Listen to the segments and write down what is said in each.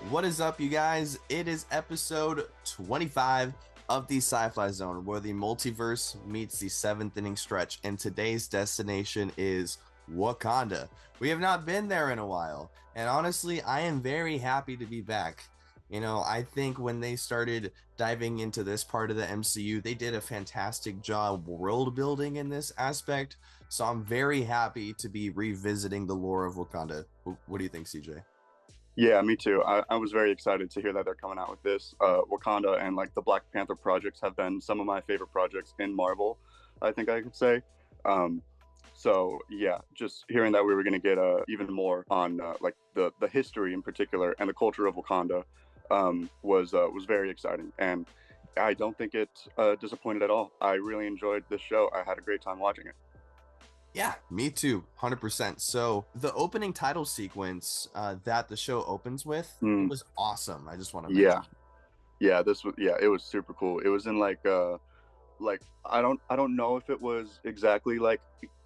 What is up, you guys? It is episode 25 of the Sci-Fly Zone, where the multiverse meets the seventh inning stretch, and today's destination is Wakanda. We have not been there in a while, and honestly, I am very happy to be back. I think when they started diving into this part of the MCU, they did a fantastic job world building in this aspect, so I'm very happy to be revisiting the lore of Wakanda. What do you think, CJ? Yeah, me too. I was very excited to hear that they're coming out with this. Wakanda and like the Black Panther projects have been some of my favorite projects in Marvel, I think I could say. Um, so yeah, just hearing that we were going to get even more on like the history in particular and the culture of Wakanda was very exciting. And I don't think it disappointed at all. I really enjoyed this show. I had a great time watching it. Yeah, me too, 100%. So the opening title sequence that the show opens with, it Mm, was awesome. I just want to yeah, mention. it was super cool. It was in like I don't know if it was exactly like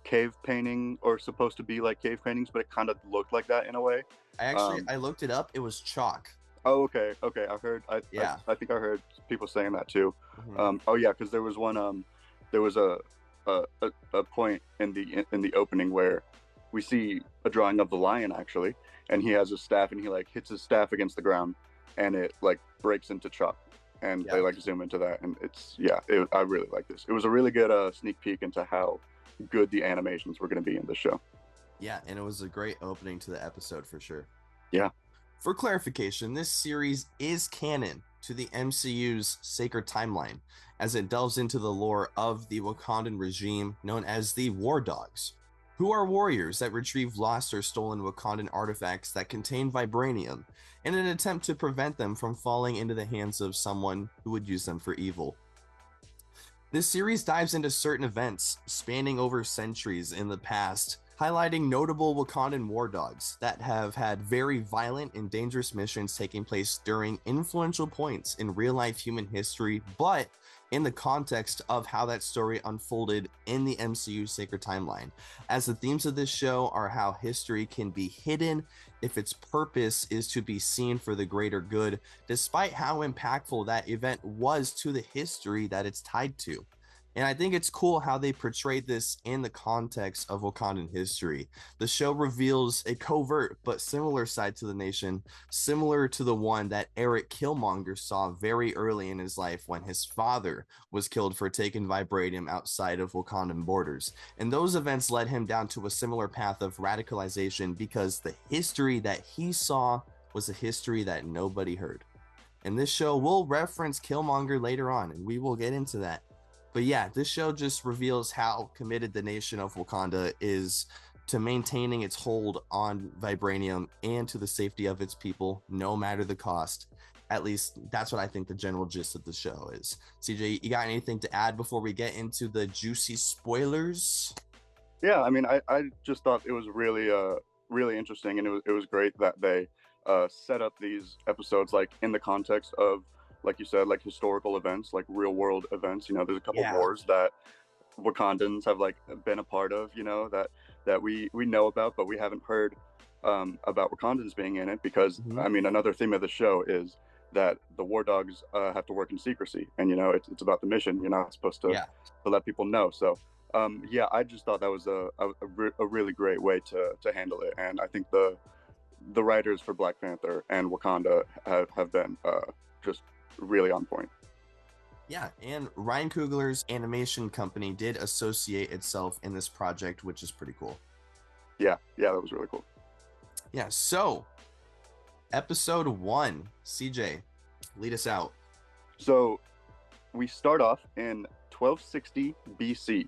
cave painting or supposed to be like cave paintings, but it kind of looked like that in a way. I looked it up. It was chalk. Oh, okay. I heard. Yeah. I think I heard people saying that too. Mhm. Oh yeah, because there was one. There was a point in the opening where we see a drawing of the lion actually, and he has a staff and he like hits his staff against the ground, and it like breaks into chalk. And they Yeah. like zoom into that, and it's I really like this. It was a really good sneak peek into how good the animations were going to be in this show. Yeah, and it was a great opening to the episode for sure. Yeah. For clarification, this series is canon to the MCU's sacred timeline, as it delves into the lore of the Wakandan regime known as the War Dogs, who are warriors that retrieve lost or stolen Wakandan artifacts that contain vibranium in an attempt to prevent them from falling into the hands of someone who would use them for evil. This series dives into certain events spanning over centuries in the past, highlighting notable Wakandan war dogs that have had very violent and dangerous missions taking place during influential points in real life human history, but in the context of how that story unfolded in the MCU sacred timeline. As the themes of this show are how history can be hidden if its purpose is to be seen for the greater good, despite how impactful that event was to the history that it's tied to. And I think it's cool how they portrayed this in the context of Wakandan history. The show reveals a covert but similar side to the nation, similar to the one that Eric Killmonger saw very early in his life when his father was killed for taking vibranium outside of Wakandan borders. And those events led him down to a similar path of radicalization because the history that he saw was a history that nobody heard. And this show will reference Killmonger later on, and we will get into that. But yeah, this show just reveals how committed the nation of Wakanda is to maintaining its hold on vibranium and to the safety of its people, no matter the cost. At least that's what I think the general gist of the show is. CJ, you got anything to add before we get into the juicy spoilers? Yeah, I mean, I just thought it was really interesting, and it was great that they set up these episodes like in the context of, like you said, like historical events, like real world events. There's a couple Yeah. wars that Wakandans have like been a part of, that we know about, but we haven't heard about Wakandans being in it because Mhm. I mean, another theme of the show is that the war dogs have to work in secrecy, and it's about the mission. You're not supposed Yeah. to let people know. So yeah, I just thought that was a really great way to handle it, and I think the writers for Black Panther and Wakanda have been just really on point. Yeah, and Ryan Coogler's animation company did associate itself in this project, which is pretty cool. Yeah, that was really cool. Yeah, so episode 1, CJ, lead us out. So we start off in 1260 BC,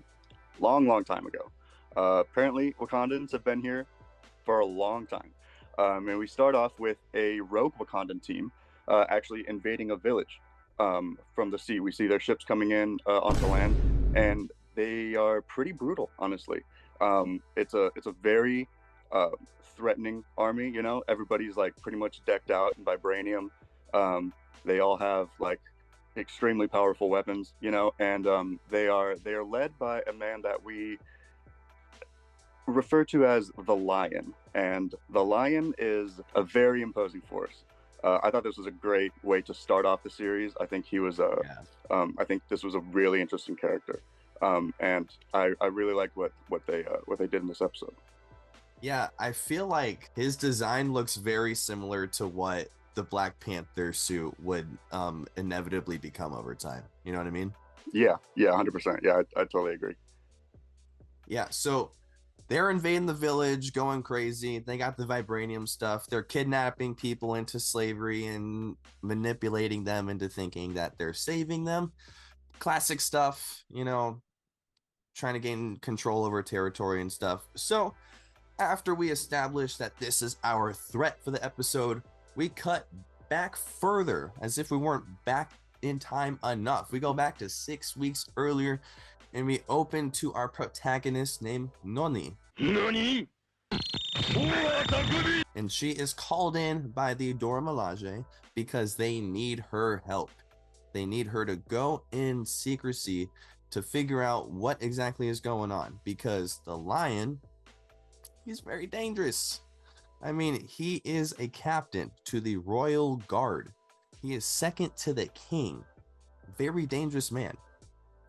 long time ago. Apparently, Wakandans have been here for a long time. And we start off with a rogue Wakandan team actually invading a village from the sea. We see their ships coming in onto land, and they are pretty brutal, honestly. It's a very uh, threatening army. Everybody's like pretty much decked out in vibranium. They all have like extremely powerful weapons, and they are led by a man that we refer to as the Lion, and the Lion is a very imposing force. I thought this was a great way to start off the series. I think he was I think this was a really interesting character, and I really liked what they did in this episode. Yeah, I feel like his design looks very similar to what the Black Panther suit would inevitably become over time. You know what I mean? Yeah, 100%. Yeah, I totally agree. Yeah, so they're invading the village, going crazy. They got the vibranium stuff. They're kidnapping people into slavery and manipulating them into thinking that they're saving them. Classic stuff, you know, trying to gain control over territory and stuff. So, after we establish that this is our threat for the episode, we cut back further as if we weren't back in time enough. We go back to 6 weeks earlier and we open to our protagonist named Noni. Nani? And she is called in by the Dora Milaje because they need her help. They need her to go in secrecy to figure out what exactly is going on, because the lion, he's very dangerous. I mean, he is a captain to the royal guard. He is second to the king. Very dangerous man.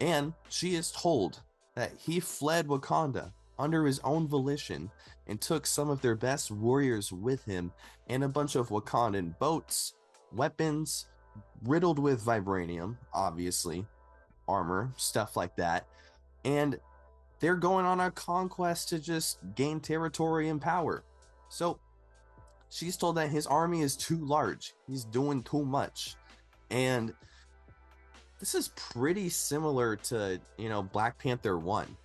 And she is told that he fled Wakanda under his own volition and took some of their best warriors with him and a bunch of Wakandan boats, weapons, riddled with vibranium, obviously, armor, stuff like that. And they're going on a conquest to just gain territory and power. So she's told that his army is too large. He's doing too much. And this is pretty similar to, you know, Black Panther 1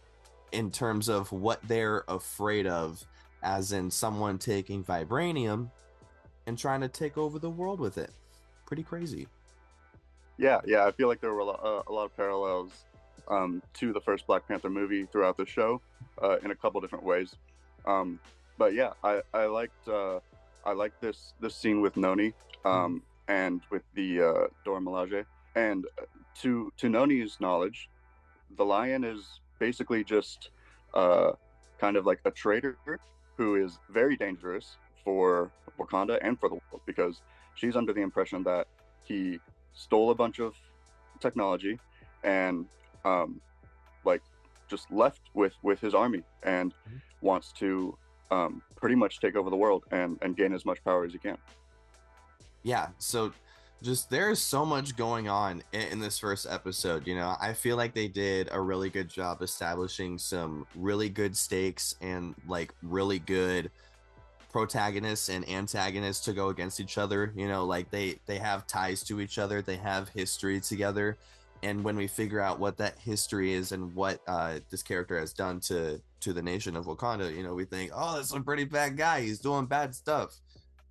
in terms of what they're afraid of, as in someone taking vibranium and trying to take over the world with it. Pretty crazy. Yeah, I feel like there were a lot of parallels to the first Black Panther movie throughout the show in a couple different ways. But yeah, I liked this scene with Noni and with the Dora Milaje. And to Noni's knowledge, the lion is basically just kind of like a traitor who is very dangerous for Wakanda and for the world, because she's under the impression that he stole a bunch of technology and like just left with his army and wants to pretty much take over the world and gain as much power as he can. Yeah, so just there's so much going on in this first episode. You know, I feel like they did a really good job establishing some really good stakes and like really good protagonists and antagonists to go against each other. You know, like they have ties to each other, they have history together, and when we figure out what that history is and what this character has done to the nation of Wakanda, you know, we think, oh, that's a pretty bad guy, he's doing bad stuff.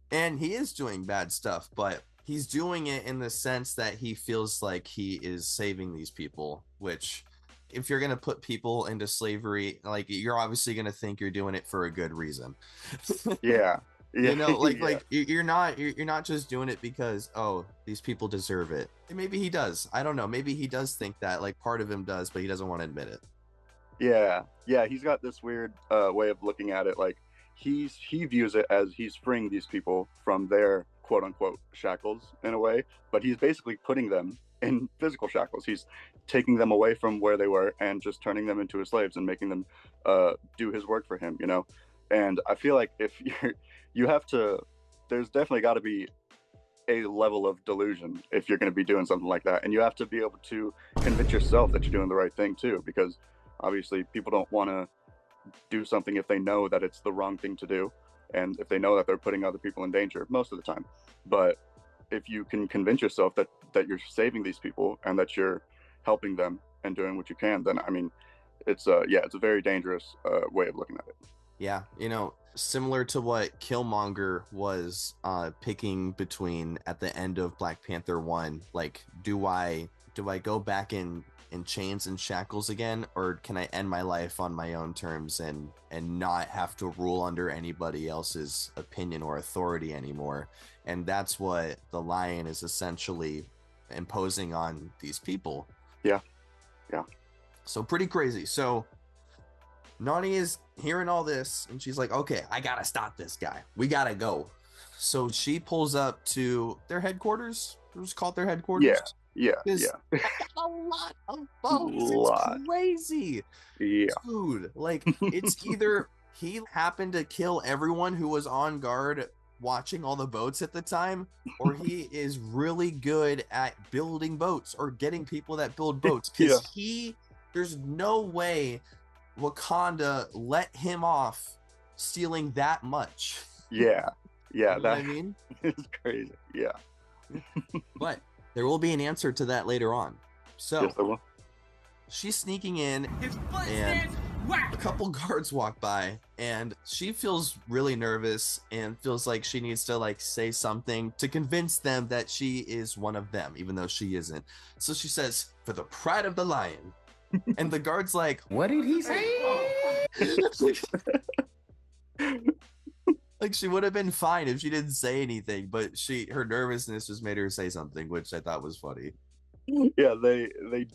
And he is doing bad stuff, but he's doing it in the sense that he feels like he is saving these people, which, if you're going to put people into slavery, like, you're obviously going to think you're doing it for a good reason. Yeah. You know, like, Yeah. like you're not just doing it because, oh, these people deserve it. And maybe he does. I don't know. Maybe he does think that, like, part of him does, but he doesn't want to admit it. Yeah, he's got this weird way of looking at it. Like, he views it as he's freeing these people from their quote unquote shackles in a way, but he's basically putting them in physical shackles. He's taking them away from where they were and just turning them into his slaves and making them do his work for him, you know. And I feel like if you have to, there's definitely got to be a level of delusion if you're going to be doing something like that, and you have to be able to convince yourself that you're doing the right thing too, because obviously people don't want to do something if they know that it's the wrong thing to do, and if they know that they're putting other people in danger most of the time. But if you can convince yourself that you're saving these people and that you're helping them and doing what you can, then I mean, it's a very dangerous way of looking at it. Yeah, you know, similar to what Killmonger was picking between at the end of Black Panther 1, like, do I go back in chains and shackles again, or can I end my life on my own terms and not have to rule under anybody else's opinion or authority anymore? And that's what the lion is essentially imposing on these people. Yeah. So pretty crazy. So Nani is hearing all this and she's like, okay, I gotta stop this guy, we gotta go. So she pulls up to their headquarters. It was called their Yeah, headquarters. yeah, Because yeah. a lot of boats. It's Lot. crazy. Yeah. Dude, like, it's either he happened to kill everyone who was on guard watching all the boats at the time, or he is really good at building boats or getting people that build boats. Because there's no way Wakanda let him off stealing that much. Yeah. Yeah. You know what I mean? is crazy. Yeah. But there will be an answer to that later on. So Yes, I will. she's sneaking in, and a couple guards walk by, and she feels really nervous and feels like she needs to like say something to convince them that she is one of them, even though she isn't. So she says, "For the pride of the lion." And the guard's like, "What did he say?" Like, she would have been fine if she didn't say anything, but her nervousness just made her say something, which I thought was funny. Yeah, they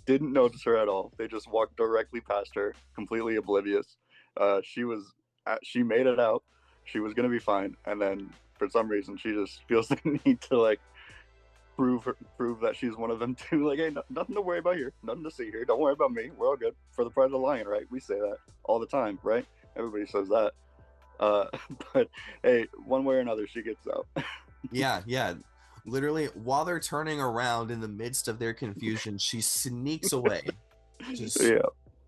didn't notice her at all. They just walked directly past her, completely oblivious. She made it out. She was gonna be fine, and then for some reason she just feels the need to like prove that she's one of them too. Like, hey, nothing to worry about here, nothing to see here. Don't worry about me. We're all good. For the pride of the lion, right? We say that all the time, right? Everybody says that. But hey, one way or another, she gets out. Yeah. Literally, while they're turning around in the midst of their confusion, she sneaks away. Just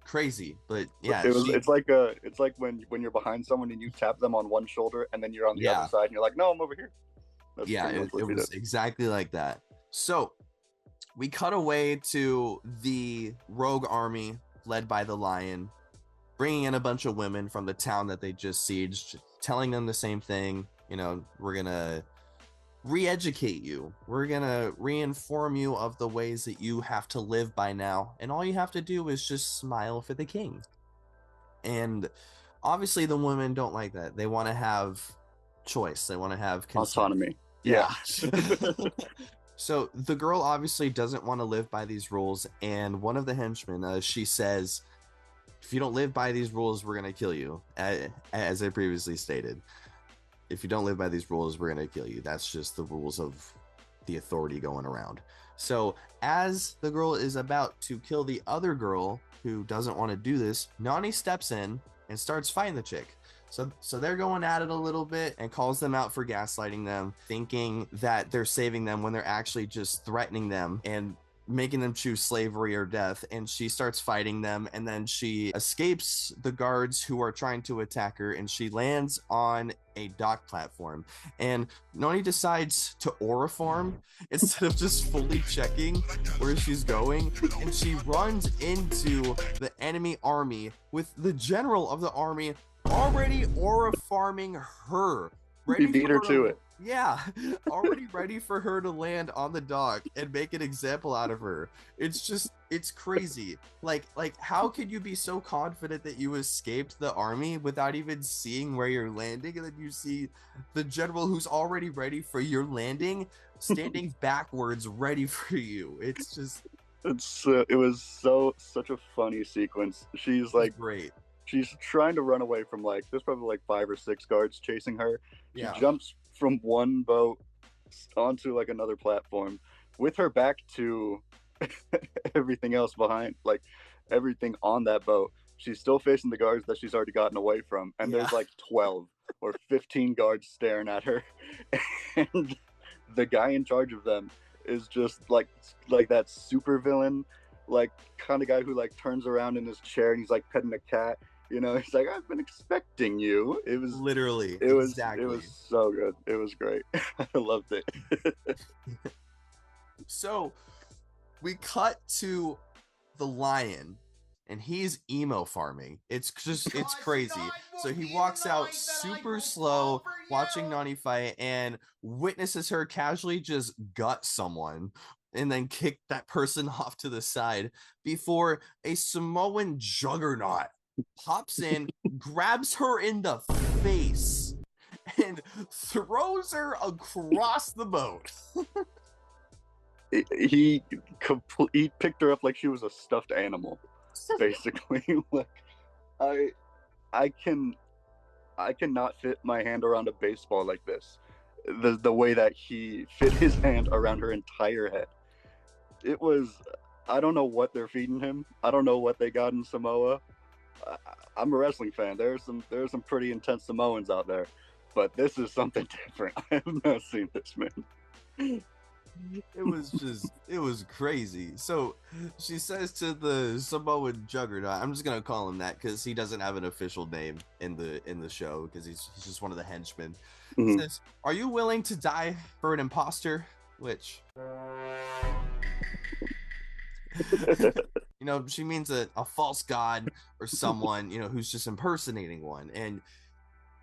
crazy. But yeah, it's like when you're behind someone and you tap them on one shoulder and then you're on the other side and you're like, no, I'm over here. That's it was exactly like that. So we cut away to the rogue army led by the lion, bringing in a bunch of women from the town that they just sieged, telling them the same thing. You know, we're gonna re-educate you. We're gonna re-inform you of the ways that you have to live by now, and all you have to do is just smile for the king. And obviously the women don't like that. They want to have choice. They want to have autonomy. Yeah. So the girl obviously doesn't want to live by these rules, and one of the henchmen, she says, if you don't live by these rules, we're going to kill you. As I previously stated, if you don't live by these rules, we're going to kill you. That's just the rules of the authority going around. So as the girl is about to kill the other girl who doesn't want to do this, Nani steps in and starts fighting the chick. So they're going at it a little bit and calls them out for gaslighting them, thinking that they're saving them when they're actually just threatening them and making them choose slavery or death. And she starts fighting them, and then she escapes the guards who are trying to attack her, and she lands on a dock platform. And Noni decides to aura farm instead of just fully checking where she's going, and she runs into the enemy army with the general of the army already aura farming her. He beat her to it. Yeah, already ready for her to land on the dock and make an example out of her. It's crazy. Like how could you be so confident that you escaped the army without even seeing where you're landing, and then you see the general who's already ready for your landing standing backwards ready for you? It was such a funny sequence. She's like great. She's trying to run away from there's probably 5 or 6 guards chasing her. She jumps from one boat onto another platform with her back to everything else behind, everything on that boat. She's still facing the guards that she's already gotten away from, and there's 12 or 15 guards staring at her, and the guy in charge of them is just like that super villain kind of guy who turns around in his chair and he's petting a cat. You know, he's like, I've been expecting you. It was literally, it was so good. It was great. I loved it. So we cut to the lion, and he's emo farming. It's crazy. So he walks out super slow, watching Nani fight, and witnesses her casually just gut someone and then kick that person off to the side before a Samoan juggernaut pops in, grabs her in the face, and throws her across the boat. He picked her up like she was a stuffed animal, basically. I cannot fit my hand around a baseball like this. the way that he fit his hand around her entire head. It was, I don't know what they're feeding him. I don't know what they got in Samoa. I'm a wrestling fan. There's some pretty intense Samoans out there, but this is something different. I have not seen this, man. It was crazy. So she says to the Samoan Juggernaut, I'm just gonna call him that because he doesn't have an official name in the show because he's just one of the henchmen. Mm-hmm. Says, "Are you willing to die for an imposter?" Which she means a false god or someone who's just impersonating one. And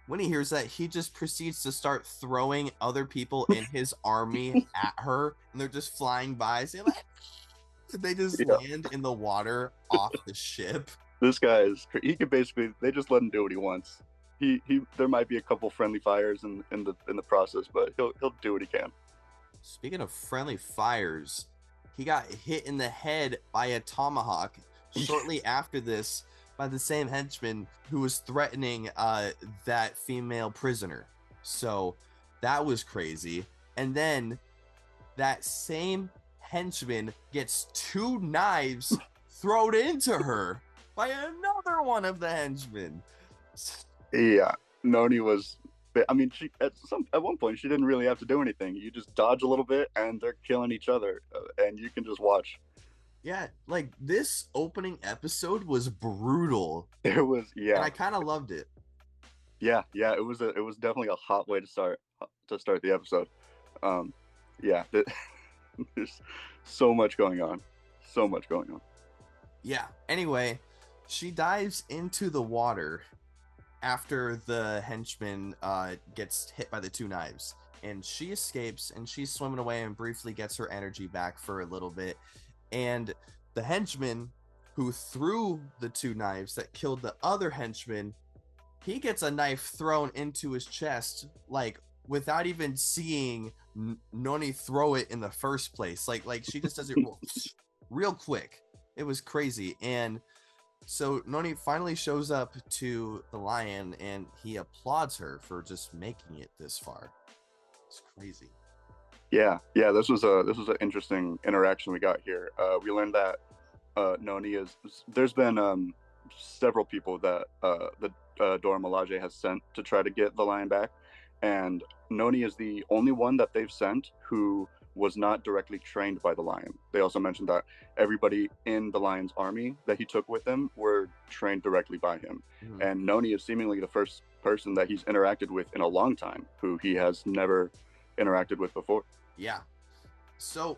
when he hears that, he just proceeds to start throwing other people in his army at her, and they're just flying by. So they just land in the water off the ship. This guy he could basically, they just let him do what he wants. There might be a couple friendly fires in the process, but he'll do what he can. Speaking of friendly fires, he got hit in the head by a tomahawk shortly after this by the same henchman who was threatening that female prisoner. So that was crazy. And then that same henchman gets 2 knives thrown into her by another one of the henchmen. Yeah, Noni was. I mean, she at one point she didn't really have to do anything. You just dodge a little bit, and they're killing each other, and you can just watch. Yeah, like this opening episode was brutal. It was, yeah, and I kind of loved it. Yeah, it was definitely a hot way to start the episode. Yeah, there's so much going on, Yeah. Anyway, she dives into the water after the henchman gets hit by the 2 knives, and she escapes, and she's swimming away and briefly gets her energy back for a little bit. And the henchman who threw the 2 knives that killed the other henchman, he gets a knife thrown into his chest, like without even seeing Noni throw it in the first place. Like she just does it real quick. It was crazy. And so Noni finally shows up to the lion, and he applauds her for just making it this far. It's crazy. Yeah. This was an interesting interaction we got here. We learned that Noni there's been several people that the Dora Milaje has sent to try to get the lion back, and Noni is the only one that they've sent who was not directly trained by the lion. They also mentioned that everybody in the lion's army that he took with him were trained directly by him. Mm-hmm. And Noni is seemingly the first person that he's interacted with in a long time who he has never interacted with before. Yeah. So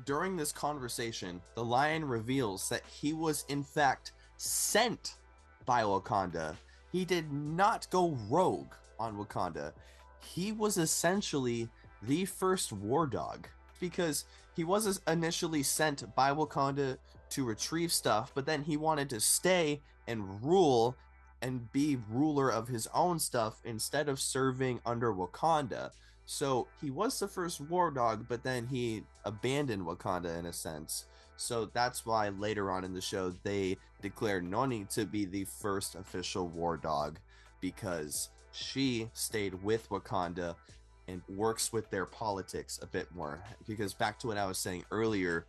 during this conversation, the lion reveals that he was in fact sent by Wakanda. He did not go rogue on Wakanda. He was essentially the first war dog, because he was initially sent by Wakanda to retrieve stuff, but then he wanted to stay and rule and be ruler of his own stuff instead of serving under Wakanda. So he was the first war dog, but then he abandoned Wakanda in a sense. So that's why later on in the show they declared Noni to be the first official war dog, because she stayed with Wakanda and works with their politics a bit more. Because back to what I was saying earlier,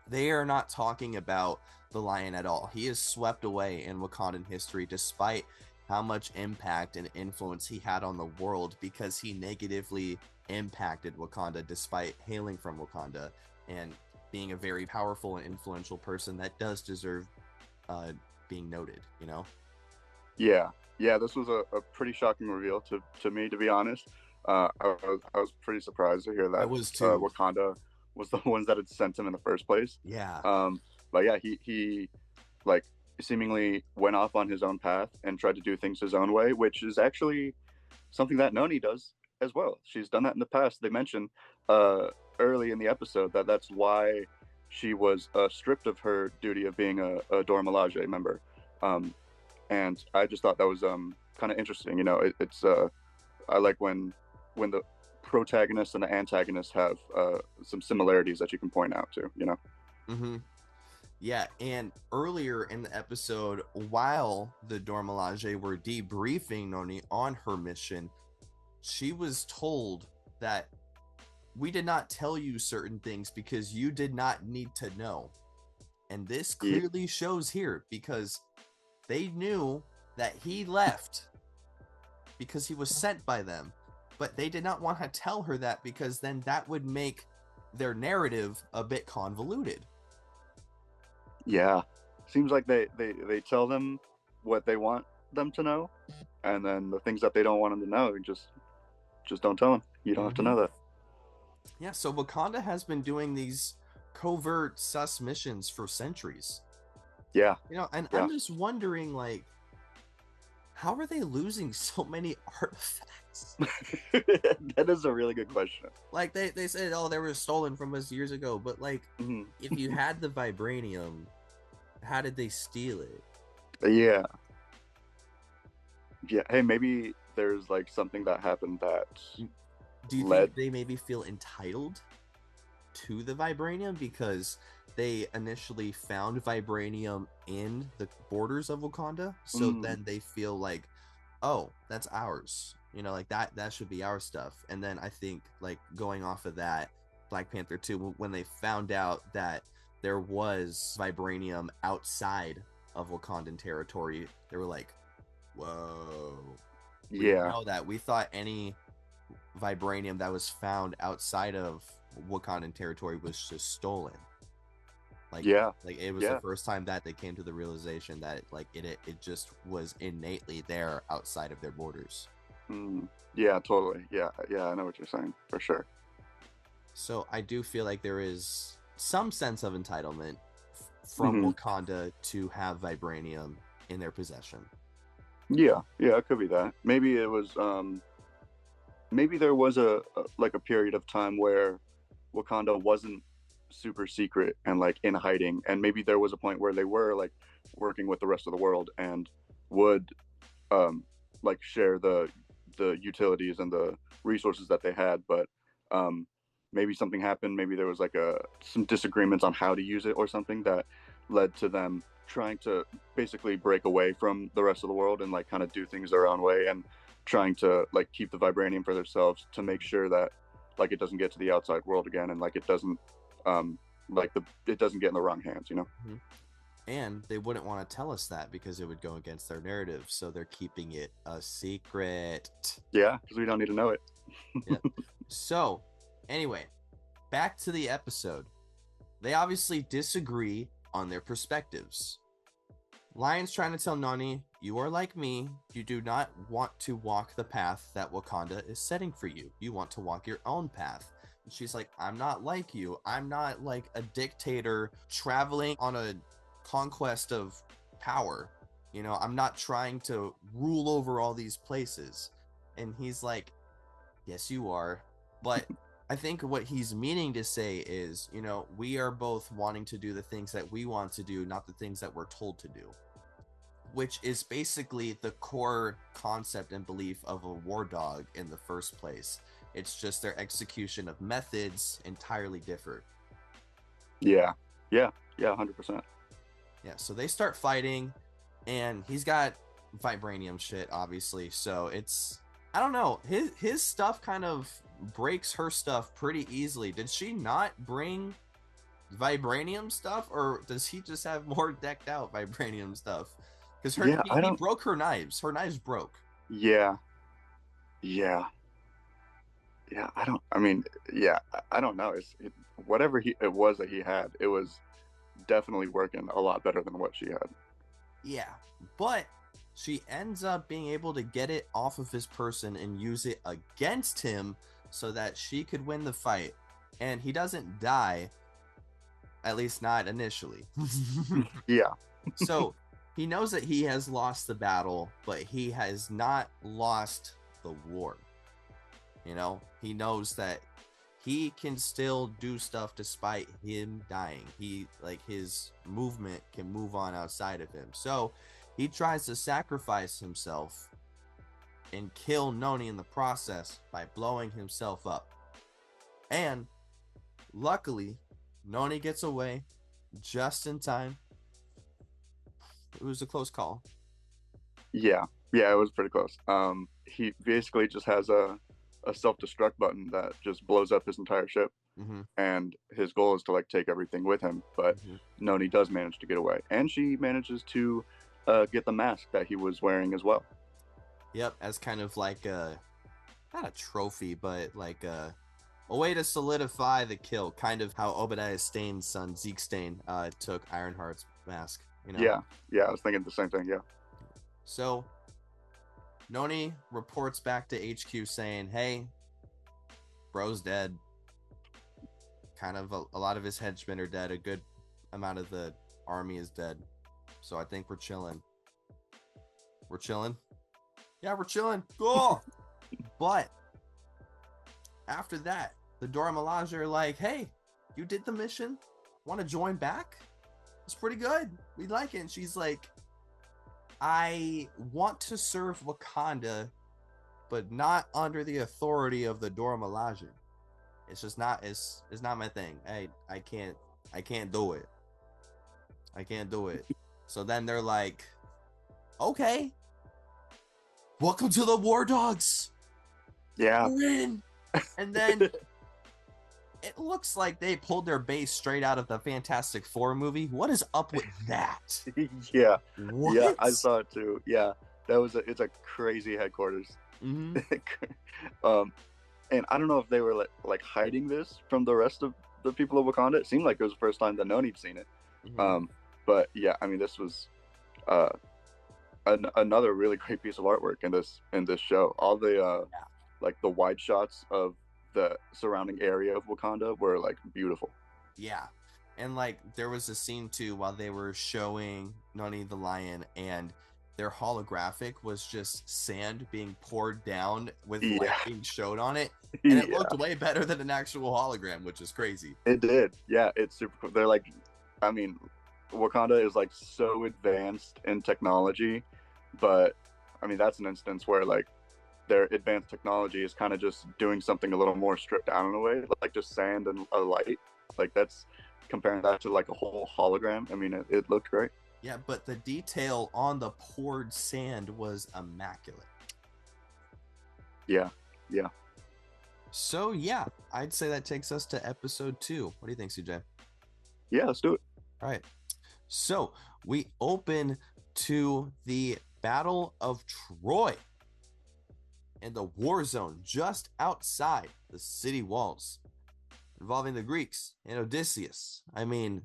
they are not talking about the lion at all. He is swept away in Wakandan history, despite how much impact and influence he had on the world, because he negatively impacted Wakanda despite hailing from Wakanda and being a very powerful and influential person that does deserve being noted, Yeah, this was a pretty shocking reveal to me, to be honest. I was pretty surprised to hear that. I was too. Wakanda was the ones that had sent him in the first place. Yeah. But yeah, he like seemingly went off on his own path and tried to do things his own way, which is actually something that Noni does as well. She's done that in the past. They mentioned early in the episode that that's why she was stripped of her duty of being a Dora Milaje member. And I just thought that was kind of interesting. It's I like when the protagonist and the antagonist have some similarities that you can point out to. Mm-hmm. Yeah, and earlier in the episode, while the Dora Milaje were debriefing Noni on her mission, she was told that we did not tell you certain things because you did not need to know. And this clearly shows here because they knew that he left because he was sent by them, but they did not want to tell her that because then that would make their narrative a bit convoluted. Yeah. Seems like they tell them what they want them to know, and then the things that they don't want them to know, just don't tell them. You don't have to know that. Yeah, so Wakanda has been doing these covert sus missions for centuries. Yeah. You know, and Yeah. I'm just wondering, like, how are they losing so many artifacts? That is a really good question. Like, they said, oh, they were stolen from us years ago, but, like, if you had the vibranium, how did they steal it? Yeah. Yeah. Hey, maybe there's, like, something that happened that Do you think they maybe feel entitled to the vibranium because they initially found vibranium in the borders of Wakanda, so then they feel like, oh, that's ours, you know, like that should be our stuff. And then I think, like, going off of that, Black Panther 2, when they found out that there was vibranium outside of Wakandan territory, they were like, whoa, we didn't know that. We thought any vibranium that was found outside of Wakandan territory was just stolen. Like, like it was the first time that they came to the realization that, like, it just was innately there outside of their borders. Yeah, totally. Yeah, I know what you're saying, for sure. So I do feel like there is some sense of entitlement from Wakanda to have vibranium in their possession. Yeah, it could be that. Maybe it was maybe there was a period of time where Wakanda wasn't super secret and, like, in hiding, and maybe there was a point where they were, like, working with the rest of the world and would like, share the utilities and the resources that they had, but maybe something happened. Maybe there was, like, some disagreements on how to use it or something that led to them trying to basically break away from the rest of the world and, like, kind of do things their own way, and trying to, like, keep the vibranium for themselves to make sure that, like, it doesn't get to the outside world again, and, like, it doesn't it doesn't get in the wrong hands, you know. And they wouldn't want to tell us that because it would go against their narrative, so they're keeping it a secret. Yeah, because we don't need to know it. Yeah. So anyway, back to the episode. They obviously disagree on their perspectives. Lion's trying to tell Nani, you are like me. You do not want to walk the path that Wakanda is setting for you. You want to walk your own path. And she's like, I'm not like you. I'm not like a dictator traveling on a conquest of power. You know, I'm not trying to rule over all these places. And he's like, yes, you are. But I think what he's meaning to say is, you know, we are both wanting to do the things that we want to do, not the things that we're told to do. Which is basically the core concept and belief of a war dog in the first place. It's just their execution of methods entirely differ. Yeah, 100%. Yeah, so they start fighting, and he's got vibranium shit, obviously. So it's, I don't know, his stuff kind of breaks her stuff pretty easily. Did she not bring vibranium stuff, or does he just have more decked out vibranium stuff? Because he broke her knives. Her knives broke. Yeah. I don't know. Whatever it was that he had, it was definitely working a lot better than what she had. Yeah, but she ends up being able to get it off of his person and use it against him so that she could win the fight. And he doesn't die, at least not initially. Yeah. So he knows that he has lost the battle, but he has not lost the war. You know, he knows that he can still do stuff despite him dying. He, like, his movement can move on outside of him. So he tries to sacrifice himself and kill Noni in the process by blowing himself up. And luckily, Noni gets away just in time. It was a close call. Yeah, it was pretty close. He basically just has a a self-destruct button that just blows up his entire ship. Mm-hmm. And his goal is to like take everything with him, but Noni does manage to get away, and she manages to get the mask that he was wearing as well. Yep, as kind of like not a trophy, but like a way to solidify the kill, kind of how Obadiah Stane's son Zeke Stane took Ironheart's mask. You know? Yeah, I was thinking the same thing. Yeah. So Noni reports back to HQ saying, "Hey, bro's dead. Kind of a lot of his henchmen are dead. A good amount of the army is dead. So I think we're chilling. We're chilling. Yeah, we're chilling. Cool." But after that, the Dora Milaje are like, "Hey, you did the mission. Want to join back? It's pretty good. We like it." And she's like, "I want to serve Wakanda, but not under the authority of the Dora Milaje. It's just not. It's not my thing. I can't do it. I can't do it." So then they're like, "Okay, welcome to the War Dogs. Yeah. We're in." And then it looks like they pulled their base straight out of the Fantastic Four movie. What is up with that? Yeah. What? Yeah, I saw it too. Yeah, it's a crazy headquarters. Mm-hmm. And I don't know if they were like hiding this from the rest of the people of Wakanda. It seemed like it was the first time that Noni'd seen it. Mm-hmm. But yeah, I mean, this was another really great piece of artwork in this show. All the like the wide shots of the surrounding area of Wakanda were like beautiful. Yeah. And like there was a scene too while they were showing Noni the lion, and their holographic was just sand being poured down with light being showed on it. And it looked way better than an actual hologram, which is crazy. It did. Yeah, it's super cool. They're like, I mean, Wakanda is like so advanced in technology, but I mean, that's an instance where like their advanced technology is kind of just doing something a little more stripped down in a way, like just sand and a light. Like that's comparing that to like a whole hologram. I mean, it looked great. Yeah, but the detail on the poured sand was immaculate. Yeah. So yeah, I'd say that takes us to episode 2. What do you think, CJ? Yeah, let's do it. All right. So we open to the Battle of Troy in the war zone just outside the city walls, involving the Greeks and Odysseus. I mean,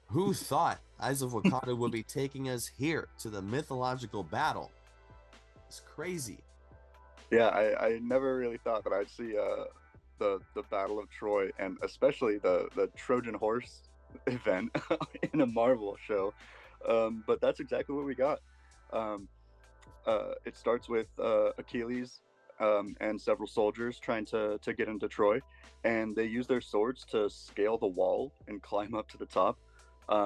who thought Eyes of Wakanda would be taking us here to the mythological battle? It's crazy. Yeah, I never really thought that I'd see the Battle of Troy, and especially the Trojan horse event in a Marvel show. But that's exactly what we got. It starts with Achilles and several soldiers trying to get into Troy, and they use their swords to scale the wall and climb up to the top,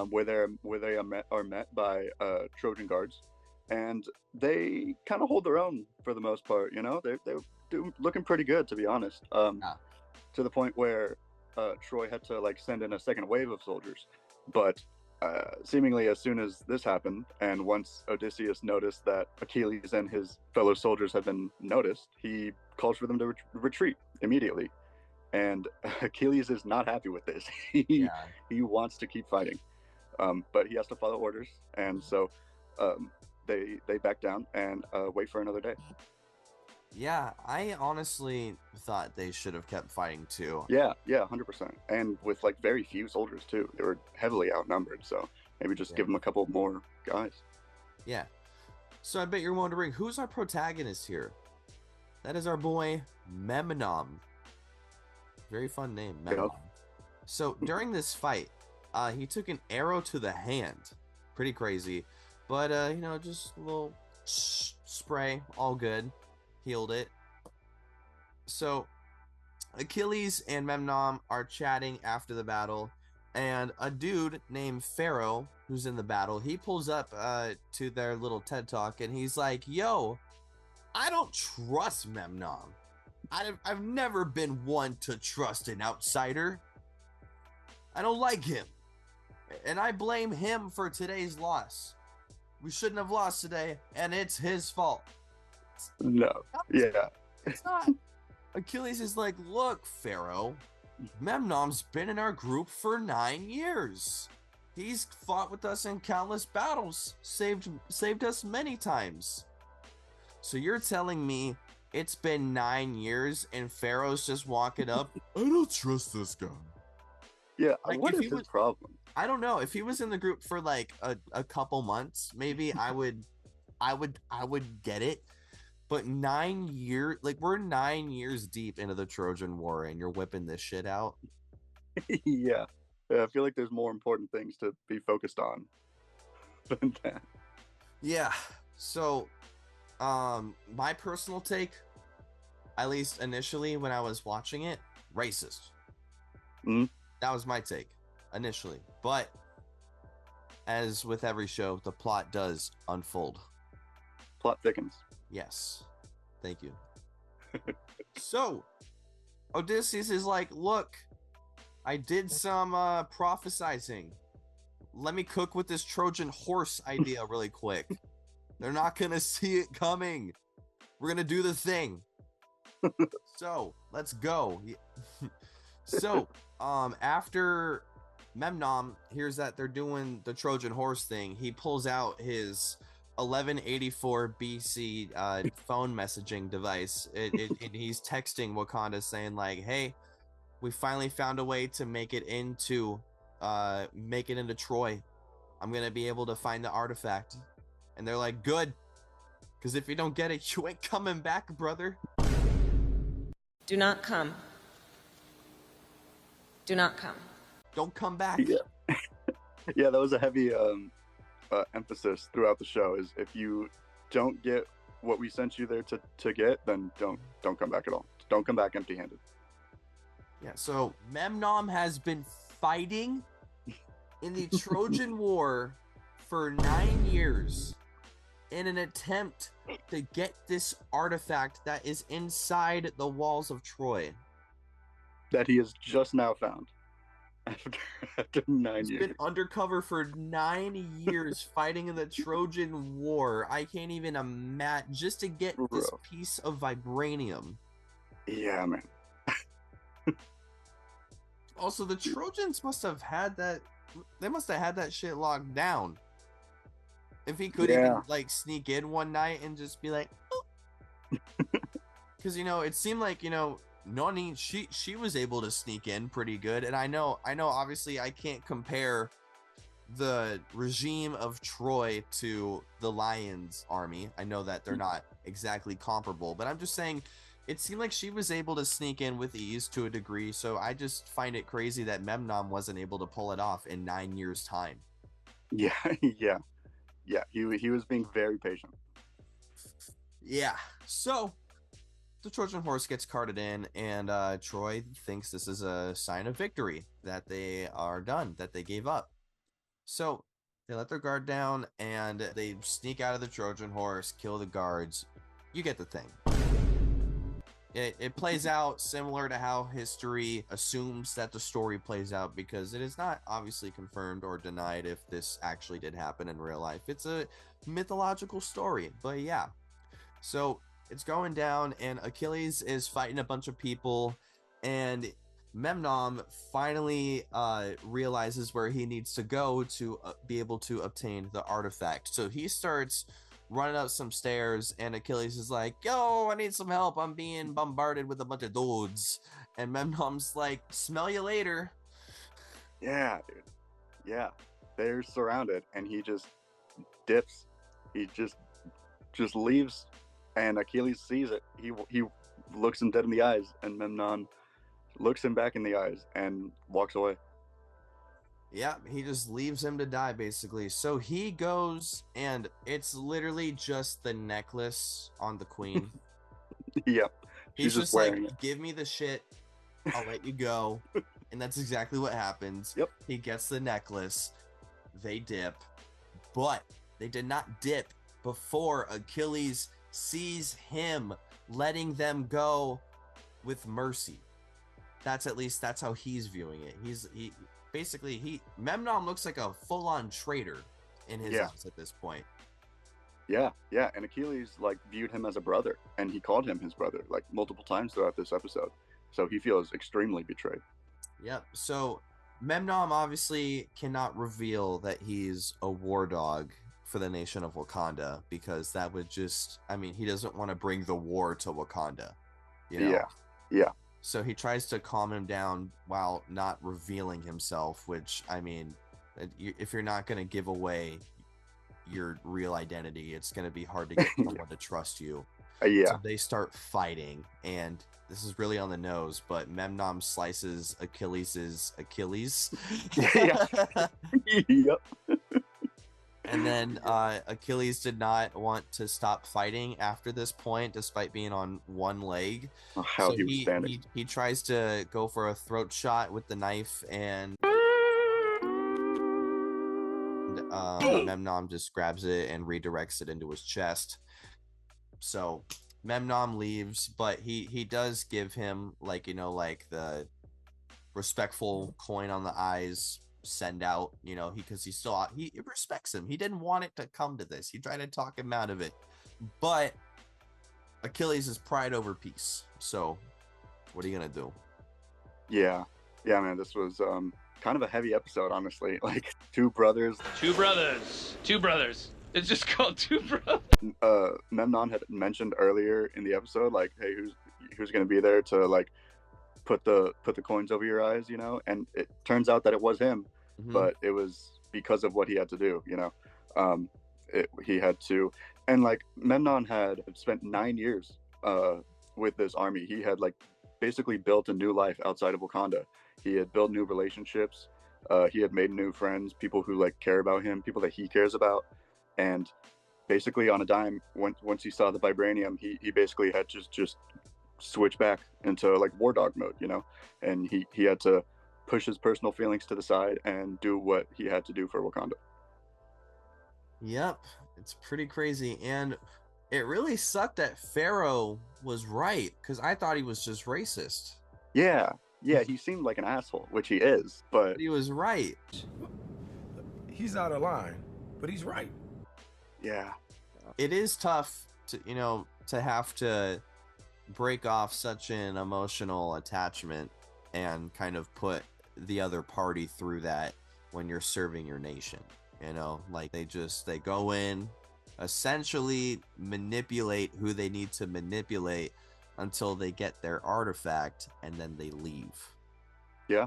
where they are met by Trojan guards, and they kind of hold their own for the most part. You know, they're looking pretty good, to be honest. To the point where Troy had to like send in a second wave of soldiers, but seemingly as soon as this happened, and once Odysseus noticed that Achilles and his fellow soldiers had been noticed, he calls for them to retreat immediately. And Achilles is not happy with this. He wants to keep fighting, but he has to follow orders, and so they back down and wait for another day. Yeah, I honestly thought they should have kept fighting too. Yeah, 100%. And with like very few soldiers too. They were heavily outnumbered, so maybe just give them a couple more guys. Yeah. So I bet you're wondering, who's our protagonist here? That is our boy Memnon. Very fun name, Memnon. Yep. So during this fight, he took an arrow to the hand. Pretty crazy. But, you know, just a little spray, all good. Healed it. So Achilles and Memnon are chatting after the battle, and a dude named Pharaoh, who's in the battle, he pulls up to their little TED Talk, and he's like, "Yo, I don't trust Memnon. I've never been one to trust an outsider. I don't like him, and I blame him for today's loss. We shouldn't have lost today, and it's his fault." No. Yeah. It's not. Achilles is like, look, Pharaoh, Memnom's been in our group for 9 years. He's fought with us in countless battles, saved us many times. So you're telling me it's been 9 years and Pharaoh's just walking up? I don't trust this guy. Yeah, Like, what if is he his was, problem? I don't know. If he was in the group for like a couple months, maybe I would get it. But 9 years, like we're 9 years deep into the Trojan War and you're whipping this shit out. Yeah. Yeah, I feel like there's more important things to be focused on than that. Yeah. So, my personal take, at least initially when I was watching it, racist. Mhm. That was my take initially. But as with every show, the plot does unfold. Plot thickens. Yes. Thank you. So, Odysseus is like, look, I did some prophesizing. Let me cook with this Trojan horse idea really quick. They're not going to see it coming. We're going to do the thing. So, let's go. So, after Memnon hears that they're doing the Trojan horse thing, he pulls out his 1184 BC phone messaging device. He's texting Wakanda saying like, "Hey, we finally found a way to make it into Troy. I'm gonna be able to find the artifact." And they're like, "Good, because if you don't get it, you ain't coming back, brother." Do not come. Do not come. Don't come back. Yeah. Yeah, that was a heavy emphasis throughout the show, is if you don't get what we sent you there to get, then don't come back at all. Don't come back empty-handed. Yeah, so Memnon has been fighting in the Trojan War for 9 years in an attempt to get this artifact that is inside the walls of Troy. That he has just now found after 9 He's years. been undercover for 9 years fighting in the Trojan War. I can't even imagine, just to get this piece of vibranium. Yeah, man. Also, the Trojans must have had that. They must have had that shit locked down. If he could even like sneak in one night and just be like, because it seemed like Noni, she was able to sneak in pretty good, and I know obviously I can't compare the regime of Troy to the Lions army. I know that they're not exactly comparable, but I'm just saying it seemed like she was able to sneak in with ease to a degree. So I just find it crazy that Memnon wasn't able to pull it off in 9 years' time. Yeah. He was being very patient. Yeah. So the Trojan horse gets carted in, and Troy thinks this is a sign of victory, that they are done, that they gave up. So they let their guard down and they sneak out of the Trojan horse, kill the guards. You get the thing. It plays out similar to how history assumes that the story plays out, because it is not obviously confirmed or denied if this actually did happen in real life. It's a mythological story, but yeah. So it's going down, and Achilles is fighting a bunch of people, and Memnon finally realizes where he needs to go to be able to obtain the artifact. So he starts running up some stairs, and Achilles is like, "Yo, I need some help. I'm being bombarded with a bunch of dudes." And Memnon's like, "Smell you later." Yeah, dude. Yeah, they're surrounded, and he just dips. He just leaves, and Achilles sees it. He looks him dead in the eyes, and Memnon looks him back in the eyes and walks away. Yeah, he just leaves him to die, basically. So he goes, and it's literally just the necklace on the queen. Yep. He's just like, "Give me the shit, I'll let you go." And that's exactly what happens. Yep. He gets the necklace, they dip, but they did not dip before Achilles sees him letting them go with mercy. That's how he's viewing it. Memnon looks like a full-on traitor in his eyes at this point. Yeah, yeah, and Achilles like viewed him as a brother, and he called him his brother like multiple times throughout this episode. So he feels extremely betrayed. Yep. So Memnom obviously cannot reveal that he's a war dog for the nation of Wakanda, because that would just, I mean, he doesn't want to bring the war to Wakanda, you know? Yeah, yeah, So he tries to calm him down while not revealing himself, which, I mean, if you're not going to give away your real identity, it's going to be hard to get someone to trust you. yeah. So they start fighting, and this is really on the nose, but Memnon slices Achilles' Achilles. Yeah. Yep. And then Achilles did not want to stop fighting after this point, despite being on one leg. Oh, how he was standing. He tries to go for a throat shot with the knife, and Memnon just grabs it and redirects it into his chest. So Memnon leaves, but he does give him, like, you know, like the respectful coin on the eyes send out, you know, because he respects him. He didn't want it to come to this. He tried to talk him out of it, but Achilles is pride over peace. So what are you gonna do? Yeah, man, this was kind of a heavy episode, honestly. Like two brothers. It's just called Two Brothers. Memnon had mentioned earlier in the episode, like, hey, who's gonna be there to like put the coins over your eyes, you know? And it turns out that it was him, but it was because of what he had to do, you know. He had to, and like Memnon had spent 9 years with this army. He had like basically built a new life outside of Wakanda. He had built new relationships. He had made new friends, people who like care about him, people that he cares about. And basically on a dime, once he saw the vibranium, he basically had to just switch back into like war dog mode, you know. And he had to push his personal feelings to the side and do what he had to do for Wakanda. Yep, it's pretty crazy. And it really sucked that Pharaoh was right, because I thought he was just racist. Yeah, he seemed like an asshole, which he is, but he was right. He's out of line, but he's right. Yeah, it is tough to, you know, to have to break off such an emotional attachment and kind of put the other party through that when you're serving your nation, you know. Like they go in, essentially manipulate who they need to manipulate until they get their artifact, and then they leave. Yeah,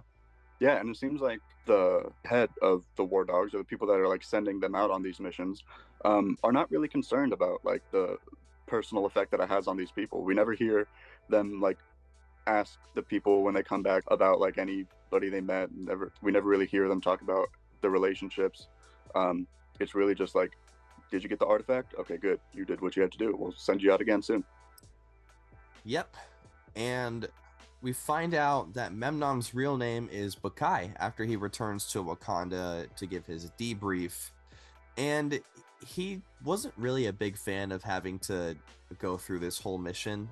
and it seems like the head of the war dogs, or the people that are like sending them out on these missions, are not really concerned about like the personal effect that it has on these people. We never hear them like ask the people when they come back about like anybody they met. We never really hear them talk about the relationships. It's really just like, did you get the artifact? Okay, good. You did what you had to do. We'll send you out again soon. Yep. And we find out that Memnon's real name is Bukai after he returns to Wakanda to give his debrief. And he wasn't really a big fan of having to go through this whole mission.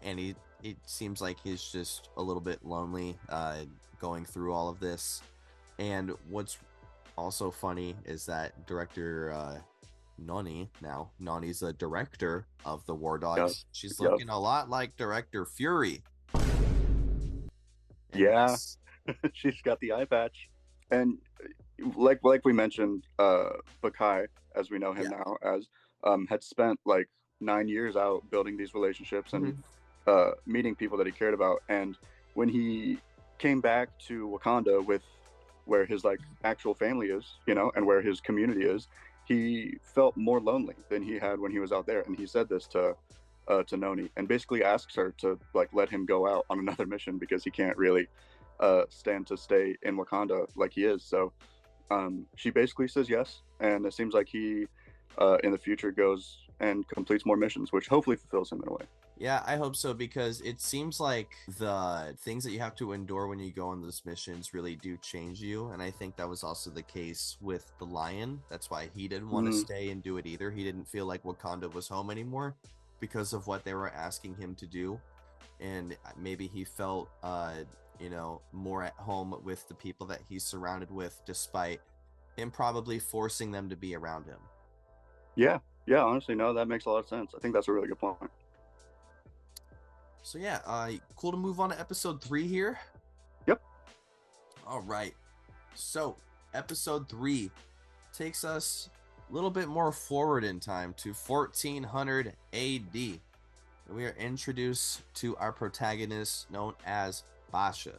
And it seems like he's just a little bit lonely going through all of this. And what's also funny is that director Nani's the director of the War Dogs. Yep. She's looking a lot like director Fury. Yeah, she's got the eye patch. And like we mentioned, Bukai, as we know him now, as had spent like 9 years out building these relationships and meeting people that he cared about. And when he came back to Wakanda, with where his like actual family is, you know, and where his community is, he felt more lonely than he had when he was out there. And he said this to Noni, and basically asks her to like let him go out on another mission because he can't really stand to stay in Wakanda like he is. So she basically says yes, and it seems like he in the future goes and completes more missions, which hopefully fulfills him in a way. Yeah, I hope so, because it seems like the things that you have to endure when you go on those missions really do change you. And I think that was also the case with the Lion. That's why he didn't want to stay and do it either. He didn't feel like Wakanda was home anymore because of what they were asking him to do. And maybe he felt, more at home with the people that he's surrounded with, despite him probably forcing them to be around him. Yeah, honestly, no, that makes a lot of sense. I think that's a really good point. So yeah, cool to move on to episode 3 here. Yep. All right. So episode 3 takes us a little bit more forward in time to 1400 AD. We are introduced to our protagonist known as Basha,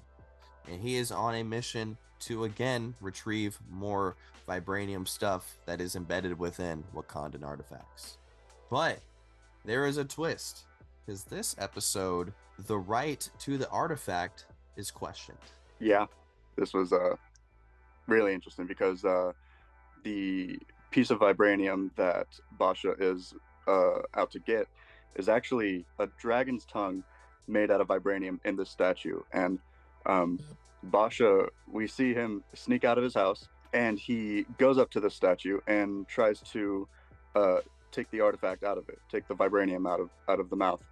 and he is on a mission to again retrieve more vibranium stuff that is embedded within Wakandan artifacts. But there is a twist, because this episode, the right to the artifact is questioned. Yeah, this was really interesting because the piece of vibranium that Basha is out to get is actually a dragon's tongue made out of vibranium in this statue. And Basha, we see him sneak out of his house, and he goes up to the statue and tries to take the artifact out of it, take the vibranium out of the mouth,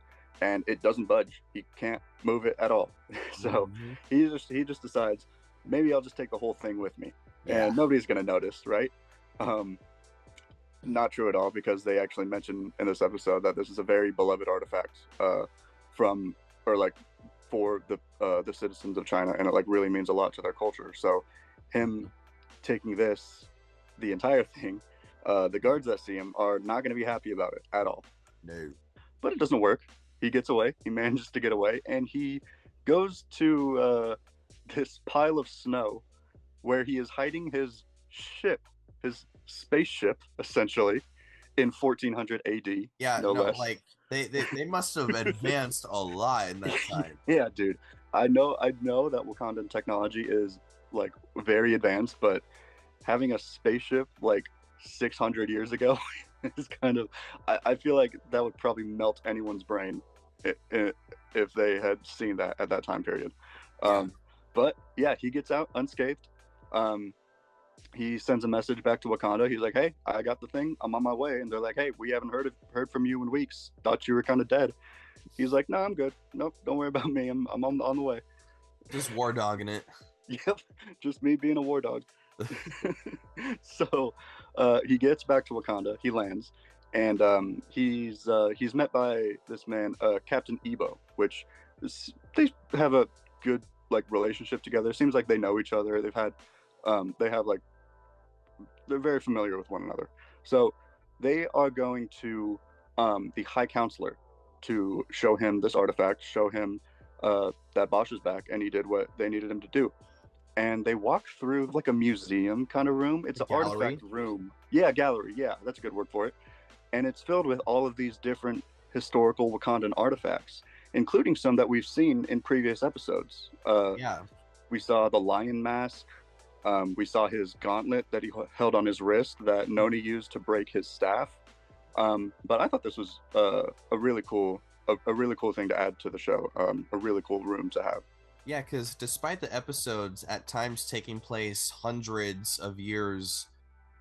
and it doesn't budge. He can't move it at all. So he just decides, maybe I'll just take the whole thing with me, and nobody's gonna notice, right? Not true at all, because they actually mention in this episode that this is a very beloved artifact from, or like, for the citizens of China, and it like really means a lot to their culture. So him taking this, the entire thing, the guards that see him are not going to be happy about it at all. No. But it doesn't work. He gets away. He manages to get away, and he goes to this pile of snow where he is hiding his ship, his spaceship, essentially, in 1400 AD. Yeah, no less. Like they must have advanced a lot in that time. Yeah, dude. I know that Wakandan technology is like very advanced, but having a spaceship like 600 years ago is kind of, I feel like that would probably melt anyone's brain if they had seen that at that time period. But yeah, he gets out unscathed. He sends a message back to Wakanda. He's like, hey, I got the thing. I'm on my way. And they're like, hey, we haven't heard from you in weeks. Thought you were kind of dead. He's like, no, I'm good. Nope, don't worry about me. I'm on the way. Just war dogging it. Yep, just me being a war dog. So he gets back to Wakanda. He lands, and he's met by this man, Captain Ebo, which they have a good like relationship together. Seems like they know each other. They're very familiar with one another. So they are going to the High Counselor to show him this artifact, show him that Bosch is back, and he did what they needed him to do. And they walk through like a museum kind of room. It's an artifact room. Yeah, gallery. Yeah, that's a good word for it. And it's filled with all of these different historical Wakandan artifacts, including some that we've seen in previous episodes. We saw the lion mask. We saw his gauntlet that he held on his wrist that Noni used to break his staff. But I thought this was a really cool thing to add to the show. A really cool room to have. Yeah, because despite the episodes at times taking place hundreds of years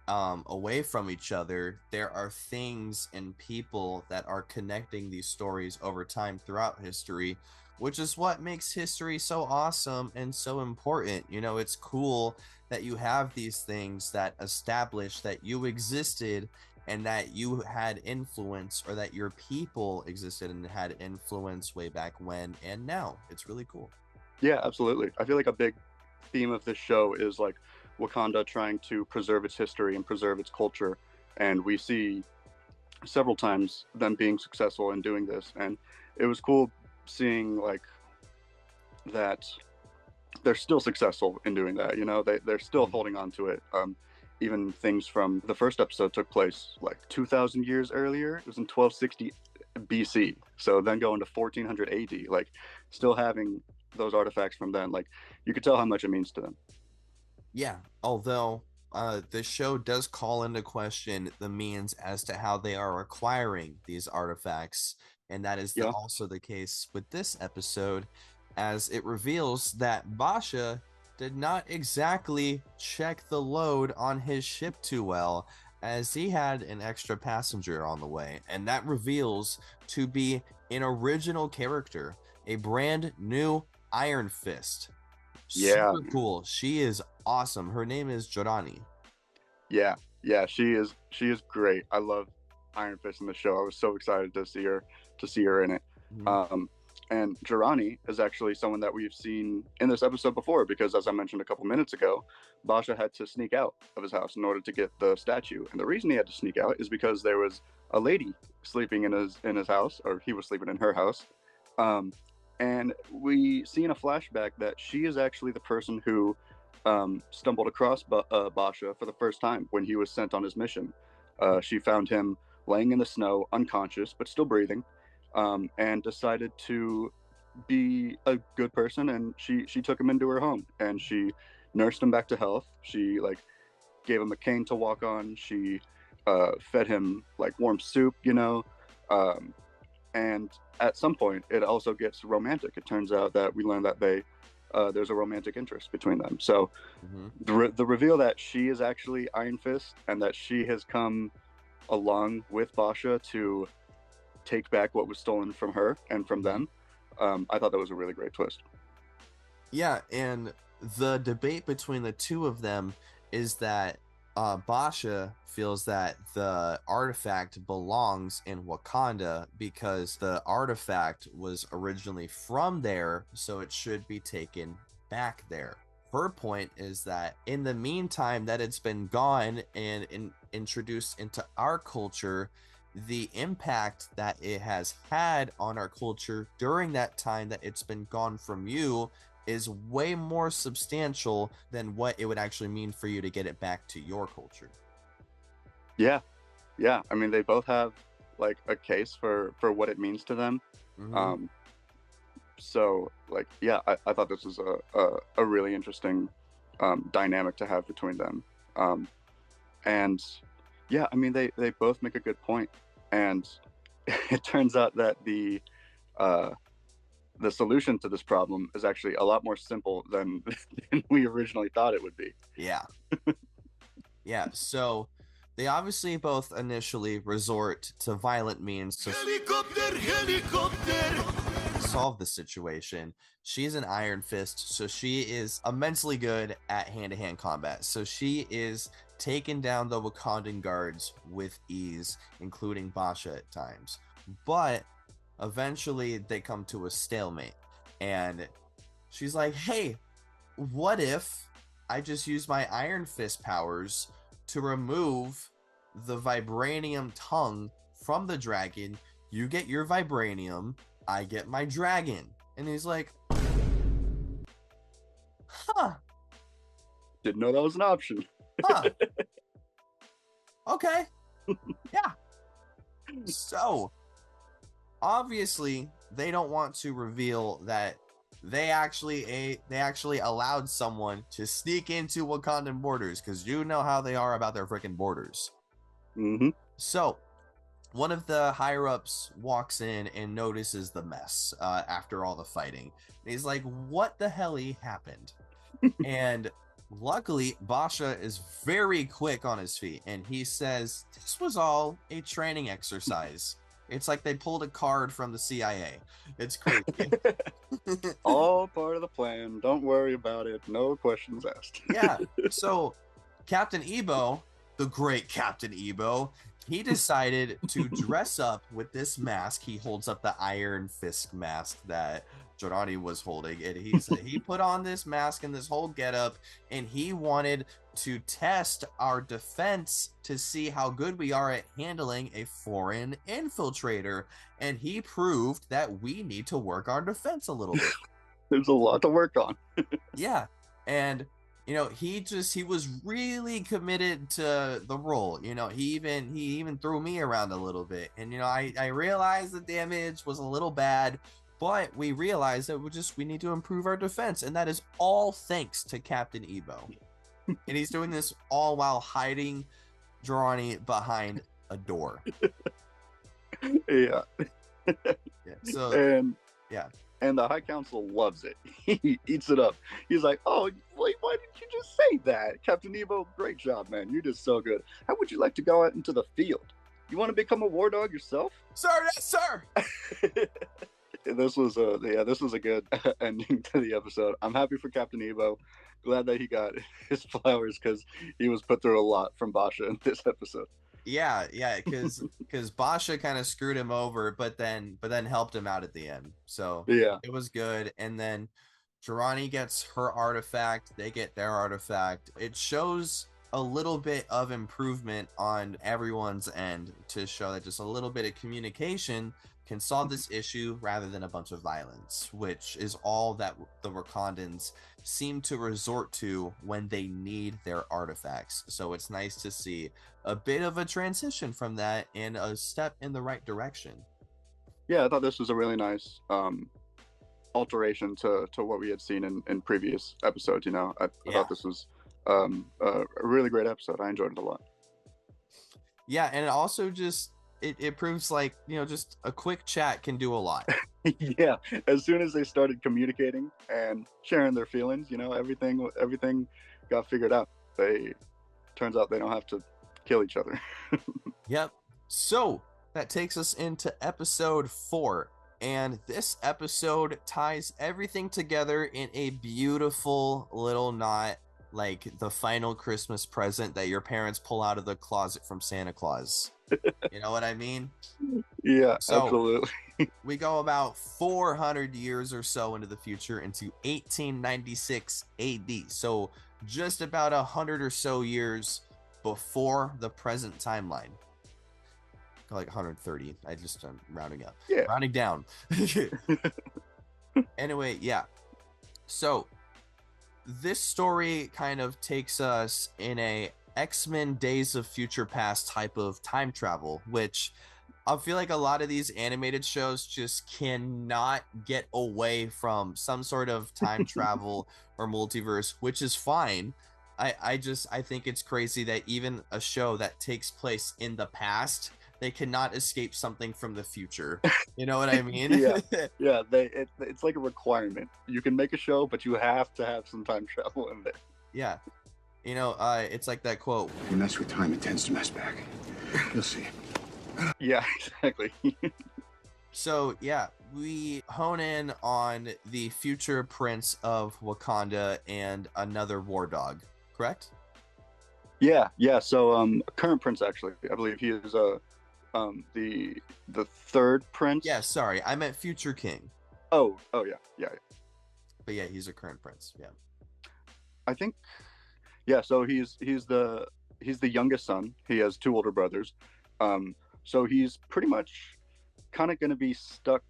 away from each other, there are things and people that are connecting these stories over time throughout history, which is what makes history so awesome and so important. You know, it's cool that you have these things that establish that you existed and that you had influence, or that your people existed and had influence way back when and now. It's really cool. Yeah, absolutely. I feel like a big theme of this show is like Wakanda trying to preserve its history and preserve its culture. And we see several times them being successful in doing this. And it was cool seeing like that they're still successful in doing that. You know, they're still holding on to it. Even things from the first episode took place like 2,000 years earlier. It was in 1260 BC. So then going to 1400 AD, like still having those artifacts from then, like you could tell how much it means to them. Yeah, although the show does call into question the means as to how they are acquiring these artifacts, and that is also the case with this episode, as it reveals that Basha did not exactly check the load on his ship too well, as he had an extra passenger on the way, and that reveals to be an original character, a brand new Iron Fist. Super cool. She is awesome. Her name is Jorani. Yeah, she is great. I love Iron Fist in the show. I was so excited to see her in it. Mhm. And Jirani is actually someone that we've seen in this episode before, because as I mentioned a couple minutes ago, Basha had to sneak out of his house in order to get the statue. And the reason he had to sneak out is because there was a lady sleeping in his house, or he was sleeping in her house. And we see in a flashback that she is actually the person who stumbled across Basha for the first time when he was sent on his mission. She found him laying in the snow, unconscious but still breathing, and decided to be a good person, and she took him into her home, and she nursed him back to health. She gave him a cane to walk on. She fed him warm soup, and at some point it also gets romantic. It turns out that we learn that there's a romantic interest between them. So the reveal that she is actually Iron Fist and that she has come along with Basha to take back what was stolen from her and from them, I thought that was a really great twist. Yeah, and the debate between the two of them is that Basha feels that the artifact belongs in Wakanda because the artifact was originally from there, so it should be taken back there. Her point is that in the meantime that it's been gone and introduced into our culture, the impact that it has had on our culture during that time that it's been gone from you is way more substantial than what it would actually mean for you to get it back to your culture. Yeah. I mean, they both have a case for what it means to them. So I thought this was a really interesting dynamic to have between them. And yeah, I mean, they both make a good point. And it turns out that the solution to this problem is actually a lot more simple than we originally thought it would be. Yeah, so they obviously both initially resort to violent means to solve the situation. She's an Iron Fist, so she is immensely good at hand-to-hand combat. So she is taking down the Wakandan guards with ease, including Basha at times. But eventually they come to a stalemate, and she's like, hey, what if I just use my Iron Fist powers to remove the vibranium tongue from the dragon? You get your vibranium, I get my dragon. And he's like, huh. Didn't know that was an option. Huh. Okay. Yeah. So, obviously, they don't want to reveal that they actually allowed someone to sneak into Wakandan borders, because you know how they are about their freaking borders. So, one of the higher-ups walks in and notices the mess after all the fighting. And he's like, what the hell happened? And luckily, Basha is very quick on his feet, and he says, this was all a training exercise. It's like they pulled a card from the CIA. It's crazy. All part of the plan. Don't worry about it. No questions asked. Yeah. So Captain Ebo, the great Captain Ebo, he decided to dress up with this mask. He holds up the Iron Fist mask that Jorani was holding, and he put on this mask and this whole getup, and he wanted to test our defense to see how good we are at handling a foreign infiltrator, and he proved that we need to work our defense a little bit. There's a lot to work on. Yeah, and he was really committed to the role. He even threw me around a little bit, and I realized the damage was a little bad, but we realized that we need to improve our defense, and that is all thanks to Captain Ebo. And he's doing this all while hiding Jorani behind a door. Yeah. So and the High Council loves it. He eats it up. He's like, oh, wait, why didn't you just say that? Captain Ebo, great job, man. You did so good. How would you like to go out into the field? You want to become a war dog yourself? Sir, yes, sir. This was a good ending to the episode. I'm happy for Captain Ebo. Glad that he got his flowers, because he was put through a lot from Basha in this episode. Yeah, because Basha kind of screwed him over, but then helped him out at the end. So Yeah. it was good. And then Jirani gets her artifact, they get their artifact. It shows a little bit of improvement on everyone's end to show that just a little bit of communication can solve this issue rather than a bunch of violence, which is all that the Wakandans seem to resort to when they need their artifacts. So it's nice to see a bit of a transition from that and a step in the right direction. Yeah, I thought this was a really nice alteration to what we had seen in previous episodes. I thought this was a really great episode. I enjoyed it a lot. Yeah, and it also just it proves like, just a quick chat can do a lot. Yeah, as soon as they started communicating and sharing their feelings, everything got figured out. Turns out they don't have to kill each other. Yep. So that takes us into episode 4. And this episode ties everything together in a beautiful little knot, like the final Christmas present that your parents pull out of the closet from Santa Claus. You know what I mean? Yeah, So, absolutely. We go about 400 years or so into the future, into 1896 AD. So just about 100 or so years before the present timeline. Like 130. I'm rounding up. Yeah. Rounding down. Anyway, yeah. So this story kind of takes us in a X-Men Days of Future Past type of time travel, which I feel like a lot of these animated shows just cannot get away from some sort of time travel or multiverse, which is fine. I think it's crazy that even a show that takes place in the past, they cannot escape something from the future. You know what I mean? Yeah. It's like a requirement. You can make a show, but you have to have some time travel in there. Yeah. It's like that quote. You mess with time, it tends to mess back. You'll see. Yeah, exactly. So, yeah, we hone in on the future prince of Wakanda and another war dog, correct? Yeah. So, current prince, actually, I believe he is the third prince. Yeah, sorry, I meant future king. Oh, yeah. But yeah, he's a current prince. Yeah, I think. Yeah, so he's the youngest son. He has 2 older brothers. So he's pretty much kind of going to be stuck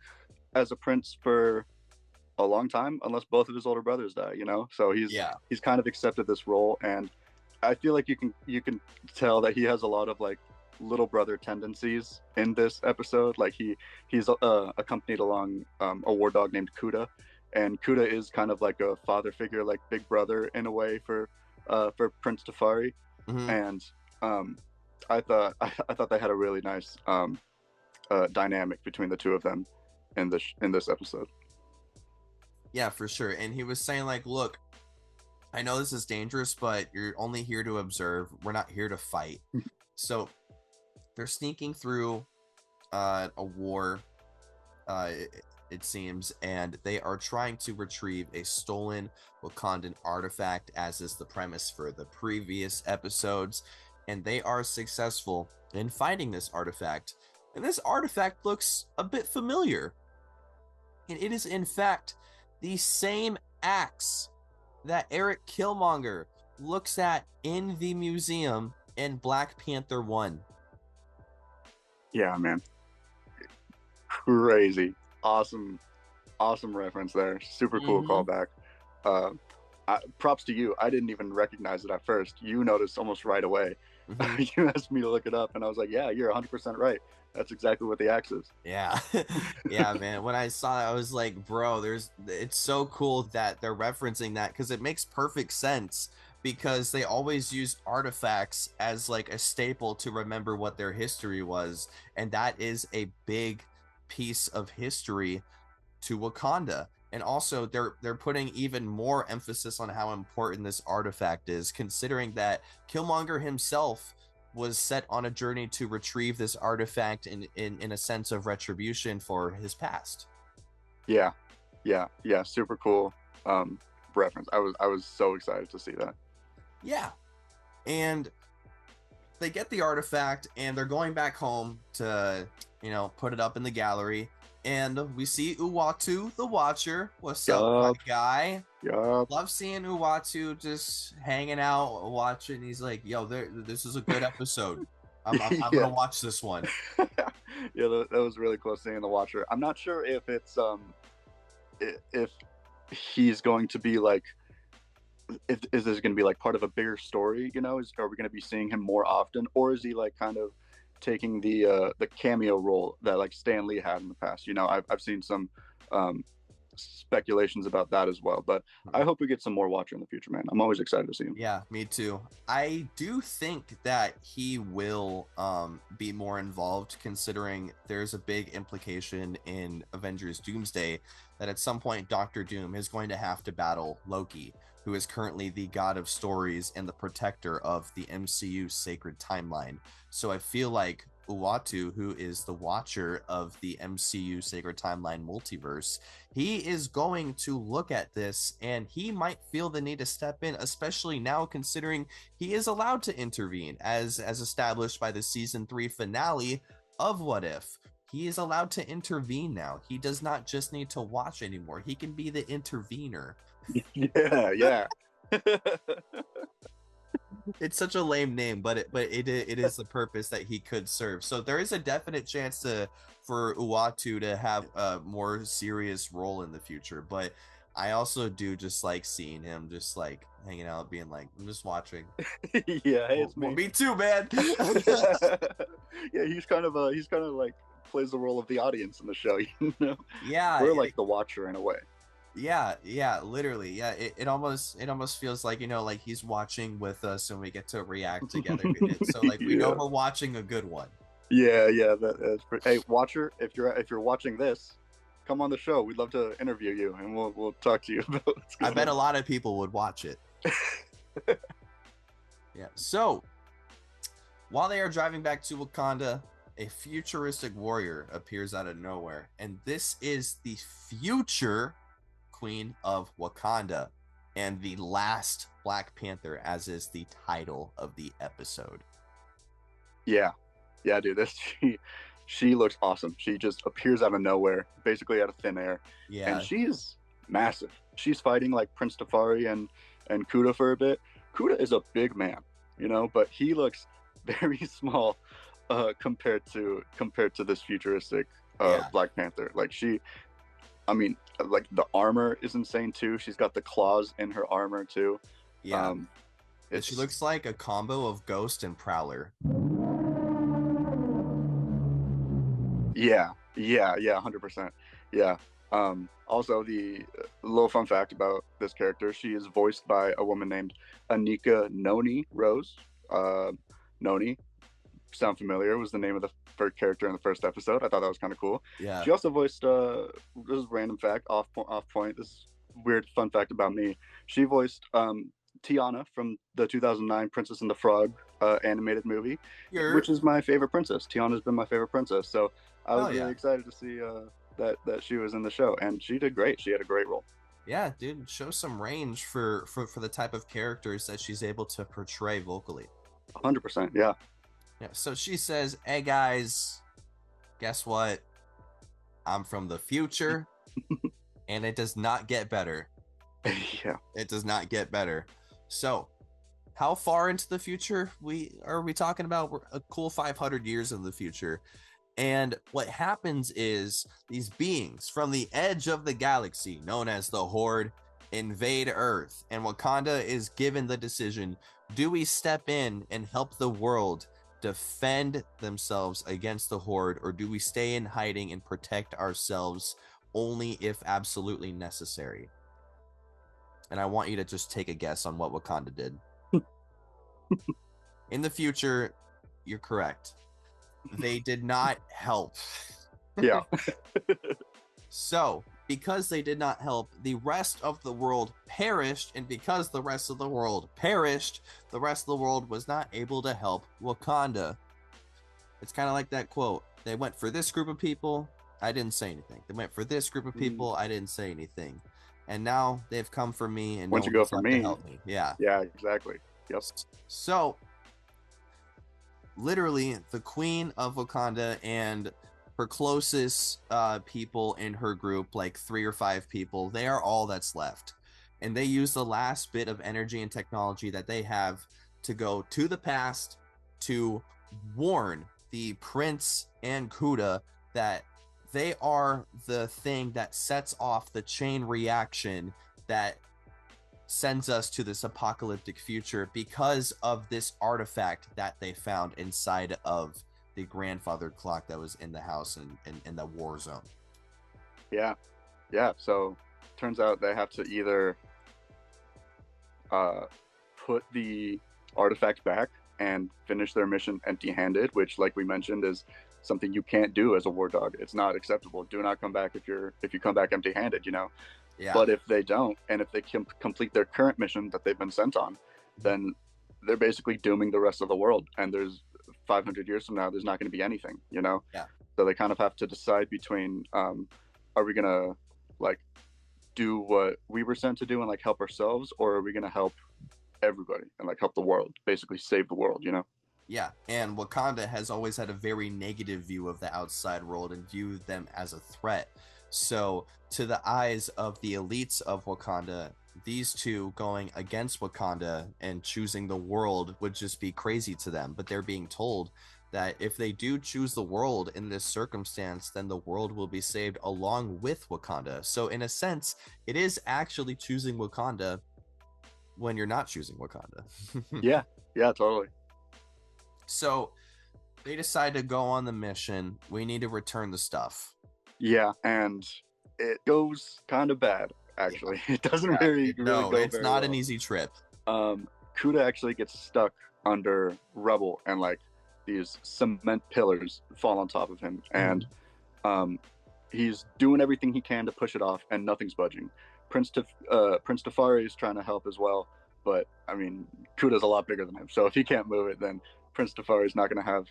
as a prince for a long time, unless both of his older brothers die. So he's kind of accepted this role, and I feel like you can tell that he has a lot of like little brother tendencies in this episode. Like he's accompanied along a war dog named Kuda, and Kuda is kind of like a father figure, like big brother in a way for Prince Tafari. Mm-hmm. And I thought they had a really nice dynamic between the two of them in this episode. Yeah, for sure. And he was saying like, look, I know this is dangerous, but you're only here to observe. We're not here to fight. So they're sneaking through a war, it seems, and they are trying to retrieve a stolen Wakandan artifact, as is the premise for the previous episodes. And they are successful in finding this artifact. And this artifact looks a bit familiar. And it is, in fact, the same axe that Eric Killmonger looks at in the museum in Black Panther 1. Yeah, man. Crazy. Awesome reference there. Super cool callback. Props to you. I didn't even recognize it at first. You noticed almost right away. Mm-hmm. You asked me to look it up, and I was like, yeah, you're 100% right. That's exactly what the axe is. Yeah. Yeah, man. When I saw that, I was like, bro, it's so cool that they're referencing that, because it makes perfect sense, because they always use artifacts as like a staple to remember what their history was. And that is a big piece of history to Wakanda. And also they're putting even more emphasis on how important this artifact is, considering that Killmonger himself was set on a journey to retrieve this artifact in a sense of retribution for his past. Yeah. Super cool reference. I was so excited to see that. Yeah. And they get the artifact and they're going back home to, put it up in the gallery. And we see Uatu, the Watcher. What's up, my guy? Yup. Love seeing Uatu just hanging out, watching. He's like, yo, this is a good episode. I'm gonna watch this one. Yeah, that was really cool seeing the Watcher. I'm not sure if it's if he's going to be like, is this going to be like part of a bigger story? Are we going to be seeing him more often, or is he like kind of taking the cameo role that like Stan Lee had in the past? I've seen some speculations about that as well, but I hope we get some more Watcher in the future, man. I'm always excited to see him. Yeah, me too. I do think that he will be more involved, considering there's a big implication in Avengers Doomsday that at some point Doctor Doom is going to have to battle Loki, who is currently the god of stories and the protector of the MCU sacred timeline. So I feel like Uatu, who is the watcher of the MCU sacred timeline multiverse, he is going to look at this and he might feel the need to step in, especially now considering he is allowed to intervene as established by the season 3 finale of What If. He is allowed to intervene now. He does not just need to watch anymore. He can be the intervener. Yeah. It's such a lame name, but it is the purpose that he could serve. So there is a definite chance for Uatu to have a more serious role in the future. But I also do just like seeing him just like hanging out, being like, I'm just watching. Yeah, hey, it's me. Well, me too, man. Yeah, he's kind of like plays the role of the audience in the show. Yeah, we're like the Watcher in a way. Yeah, literally. Yeah, it almost feels like, like he's watching with us and we get to react together. So like we know we're watching a good one. Yeah, that's pretty. Hey, Watcher, if you're watching this, come on the show. We'd love to interview you and we'll talk to you about what's going I bet on. a lot of people would watch it. Yeah. So while they are driving back to Wakanda, a futuristic warrior appears out of nowhere, and this is the future Queen of Wakanda and the last Black Panther, as is the title of the episode. Yeah, dude, she looks awesome. She just appears out of nowhere, basically out of thin air. Yeah, and she's massive. She's fighting like Prince Tafari and Kuda for a bit. Kuda is a big man, but he looks very small compared to this futuristic Black Panther. Like like the armor is insane too. She's got the claws in her armor too. Yeah. She looks like a combo of Ghost and Prowler. Yeah, 100%. Yeah. Also, the little fun fact about this character, she is voiced by a woman named Anika Noni Rose. Noni, sound familiar, was the name of the first character in the first episode. I thought that was kind of cool. Yeah. She also voiced, this is a random fact, off point, this weird fun fact about me. She voiced Tiana from the 2009 Princess and the Frog animated movie, which is my favorite princess. Tiana's been my favorite princess. So I was really excited to see that she was in the show, and she did great. She had a great role. Yeah, dude, show some range for the type of characters that she's able to portray vocally. 100%, yeah. Yeah, so she says, hey guys, guess what? I'm from the future, and it does not get better. Yeah. It does not get better. So, how far into the future are we talking about? We're a cool 500 years in the future. And what happens is these beings from the edge of the galaxy, known as the Horde, invade Earth. And Wakanda is given the decision, do we step in and help the world defend themselves against the Horde, or do we stay in hiding and protect ourselves only if absolutely necessary? And I want you to just take a guess on what Wakanda did. In the future, you're correct. They did not help. Yeah. So, because they did not help, the rest of the world perished, and because the rest of the world perished, the rest of the world was not able to help Wakanda. It's kind of like that quote. They went for this group of people, I didn't say anything. They went for this group of people, I didn't say anything. And now they've come for me, and once you go for me, help me. Yeah. Yeah, exactly. Yep. So literally the queen of Wakanda and her closest people in her group, like 3 or 5 people, they are all that's left. And they use the last bit of energy and technology that they have to go to the past to warn the prince and Kuda that they are the thing that sets off the chain reaction that sends us to this apocalyptic future because of this artifact that they found inside of the grandfather clock that was in the house in the war zone. Yeah. So turns out they have to either put the artifact back and finish their mission empty-handed, which, like we mentioned, is something you can't do as a war dog. It's not acceptable. Do not come back if you come back empty-handed, you know. Yeah. But if they don't, and if they can complete their current mission that they've been sent on, then they're basically dooming the rest of the world. And there's 500 years from now, there's not going to be anything, you know? Yeah. So they kind of have to decide between, are we going to like do what we were sent to do and like help ourselves, or are we going to help everybody and like help the world, basically save the world, you know? Yeah, and Wakanda has always had a very negative view of the outside world and viewed them as a threat. So, to the eyes of the elites of Wakanda, these two going against Wakanda and choosing the world would just be crazy to them. But they're being told that if they do choose the world in this circumstance, then the world will be saved along with Wakanda. So, in a sense, it is actually choosing Wakanda when you're not choosing Wakanda. Yeah, totally. So, they decide to go on the mission. We need to return the stuff. Yeah, and it goes kind of bad, actually. It doesn't really go it's very not well. an easy trip. Kuda actually gets stuck under rubble, and like these cement pillars fall on top of him, and he's doing everything he can to push it off, and nothing's budging. Prince Tafari is trying to help as well, but I mean, Kuda's a lot bigger than him, so if he can't move it, then Prince Tafari is not going to have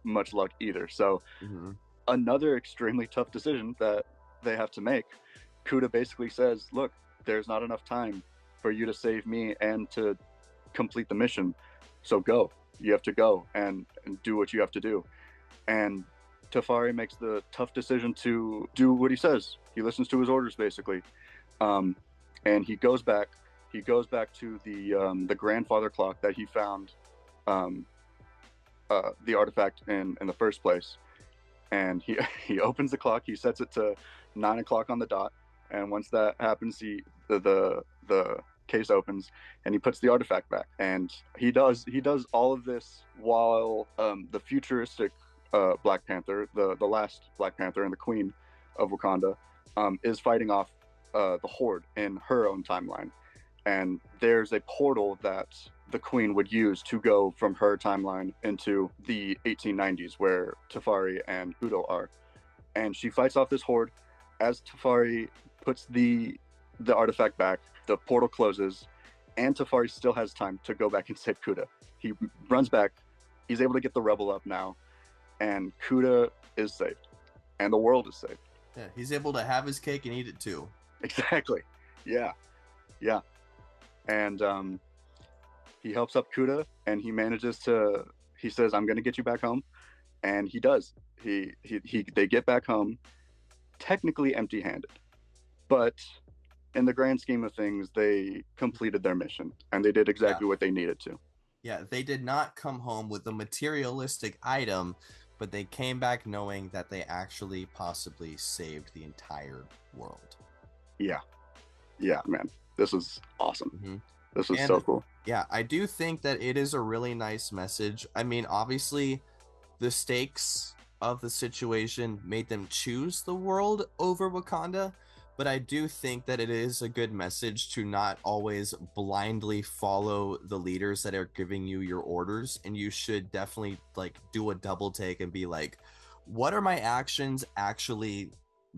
much luck either. So another extremely tough decision that they have to make. Kuda basically says, look, there's not enough time for you to save me and to complete the mission, so go. You have to go and do what you have to do. And Tafari makes the tough decision to do what he says. He listens to his orders, basically. And he goes back to the grandfather clock that he found the artifact in the first place. And he opens the clock. He sets it to 9 o'clock on the dot. And once that happens, the case opens and he puts the artifact back. And he does all of this while the futuristic Black Panther, the last Black Panther and the Queen of Wakanda, is fighting off the Horde in her own timeline. And there's a portal that the Queen would use to go from her timeline into the 1890s where Tafari and Udo are. And she fights off this Horde. As Tafari puts the artifact back, the portal closes, and Tafari still has time to go back and save Kuda. He runs back. He's able to get the rebel up now, and Kuda is saved, and the world is saved. Yeah, he's able to have his cake and eat it too. Exactly. Yeah. And he helps up Kuda, and he manages to. He says, "I'm going to get you back home," and he does. They get back home, technically empty-handed, but in the grand scheme of things, they completed their mission, and they did exactly what they needed to. Yeah, they did not come home with a materialistic item, but they came back knowing that they actually possibly saved the entire world. Yeah, man. This is awesome. This is so cool. Yeah, I do think that it is a really nice message. I mean, obviously, the stakes of the situation made them choose the world over Wakanda, but I do think that it is a good message to not always blindly follow the leaders that are giving you your orders, and you should definitely like do a double take and be like, what are my actions actually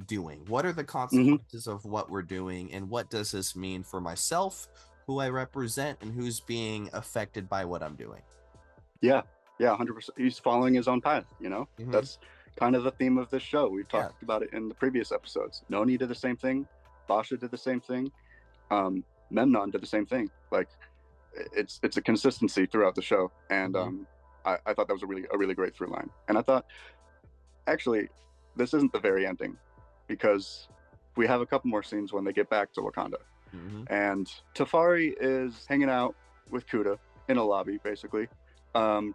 doing? What are the consequences of what we're doing, and what does this mean for myself, who I represent, and who's being affected by what I'm doing? Yeah, 100%. He's following his own path, you know? That's kind of the theme of this show. We've talked about it in the previous episodes. Noni did the same thing. Basha did the same thing. Memnon did the same thing. Like, it's a consistency throughout the show. And I thought that was a really great through line. And I thought, actually, this isn't the very ending, because we have a couple more scenes when they get back to Wakanda. Mm-hmm. And Tafari is hanging out with Kuda in a lobby, basically,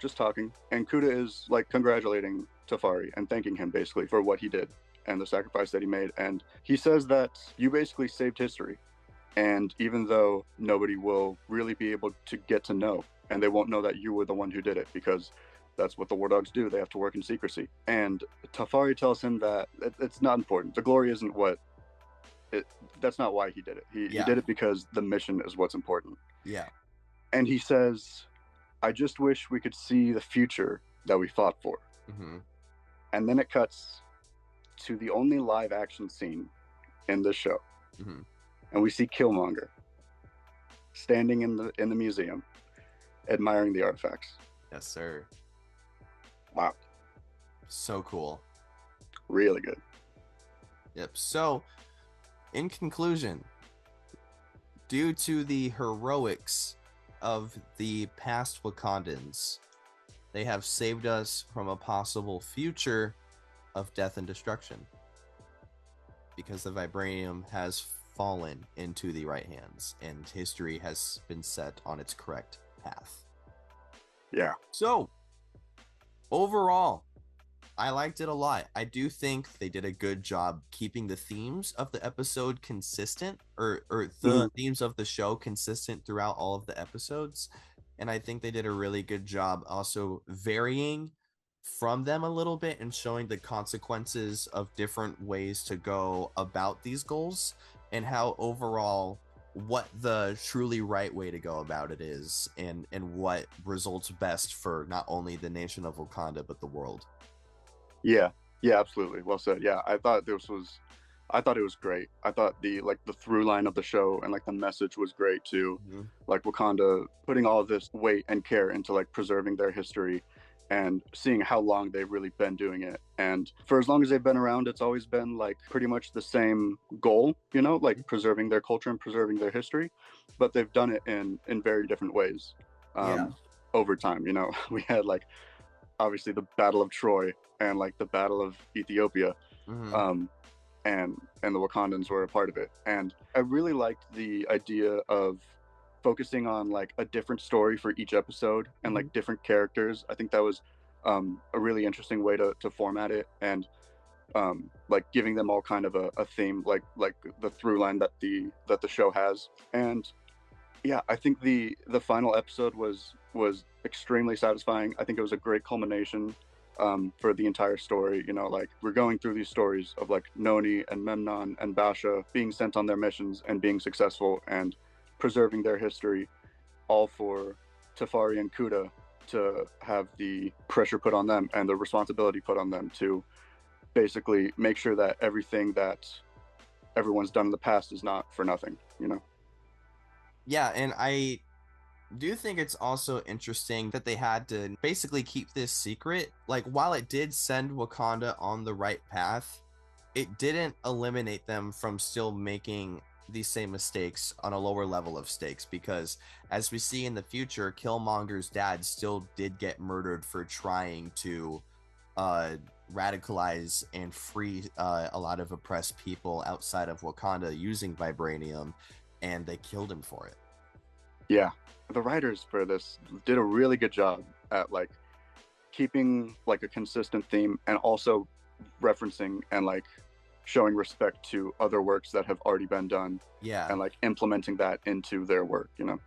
just talking. And Kuda is like congratulating Tafari and thanking him basically for what he did and the sacrifice that he made. And he says that you basically saved history. And even though nobody will really be able to get to know, and they won't know that you were the one who did it, because that's what the War Dogs do. They have to work in secrecy. And Tafari tells him that it's not important. The glory isn't that's not why he did it. He did it because the mission is what's important. Yeah. And he says, I just wish we could see the future that we fought for. Mm-hmm. And then it cuts to the only live action scene in this show. Mm-hmm. And we see Killmonger standing in the museum, admiring the artifacts. Yes, sir. Wow. So cool. Really good. Yep. So, in conclusion, due to the heroics of the past Wakandans, they have saved us from a possible future of death and destruction, because the vibranium has fallen into the right hands and history has been set on its correct path. Yeah. So, overall, I liked it a lot. I do think they did a good job keeping the themes of the episode consistent, or the themes of the show consistent throughout all of the episodes. And I think they did a really good job also varying from them a little bit and showing the consequences of different ways to go about these goals, and how overall what the truly right way to go about it is, and what results best for not only the nation of Wakanda but the world. Yeah, absolutely. Well said. Yeah, I thought it was great. I thought the through line of the show and like the message was great too. Mm-hmm. Like Wakanda putting all of this weight and care into like preserving their history and seeing how long they've really been doing it. And for as long as they've been around, it's always been like pretty much the same goal, you know, like preserving their culture and preserving their history, but they've done it in very different ways over time. You know, we had like obviously the Battle of Troy and like the Battle of Ethiopia. Mm-hmm. And the Wakandans were a part of it. And I really liked the idea of focusing on like a different story for each episode and like different characters. I think that was a really interesting way to format it, and like giving them all kind of a theme, like the through line that the show has. And yeah, I think the final episode was extremely satisfying. I think it was a great culmination for the entire story. You know, like we're going through these stories of like Noni and Memnon and Basha being sent on their missions and being successful and preserving their history, all for Tafari and Kuda to have the pressure put on them and the responsibility put on them to basically make sure that everything that everyone's done in the past is not for nothing, you know? Yeah, and I do think it's also interesting that they had to basically keep this secret. Like, while it did send Wakanda on the right path, it didn't eliminate them from still making these same mistakes on a lower level of stakes, because as we see in the future, Killmonger's dad still did get murdered for trying to radicalize and free a lot of oppressed people outside of Wakanda using vibranium, and they killed him for it. Yeah, the writers for this did a really good job at like keeping like a consistent theme and also referencing and like showing respect to other works that have already been done. Yeah. And like implementing that into their work, you know?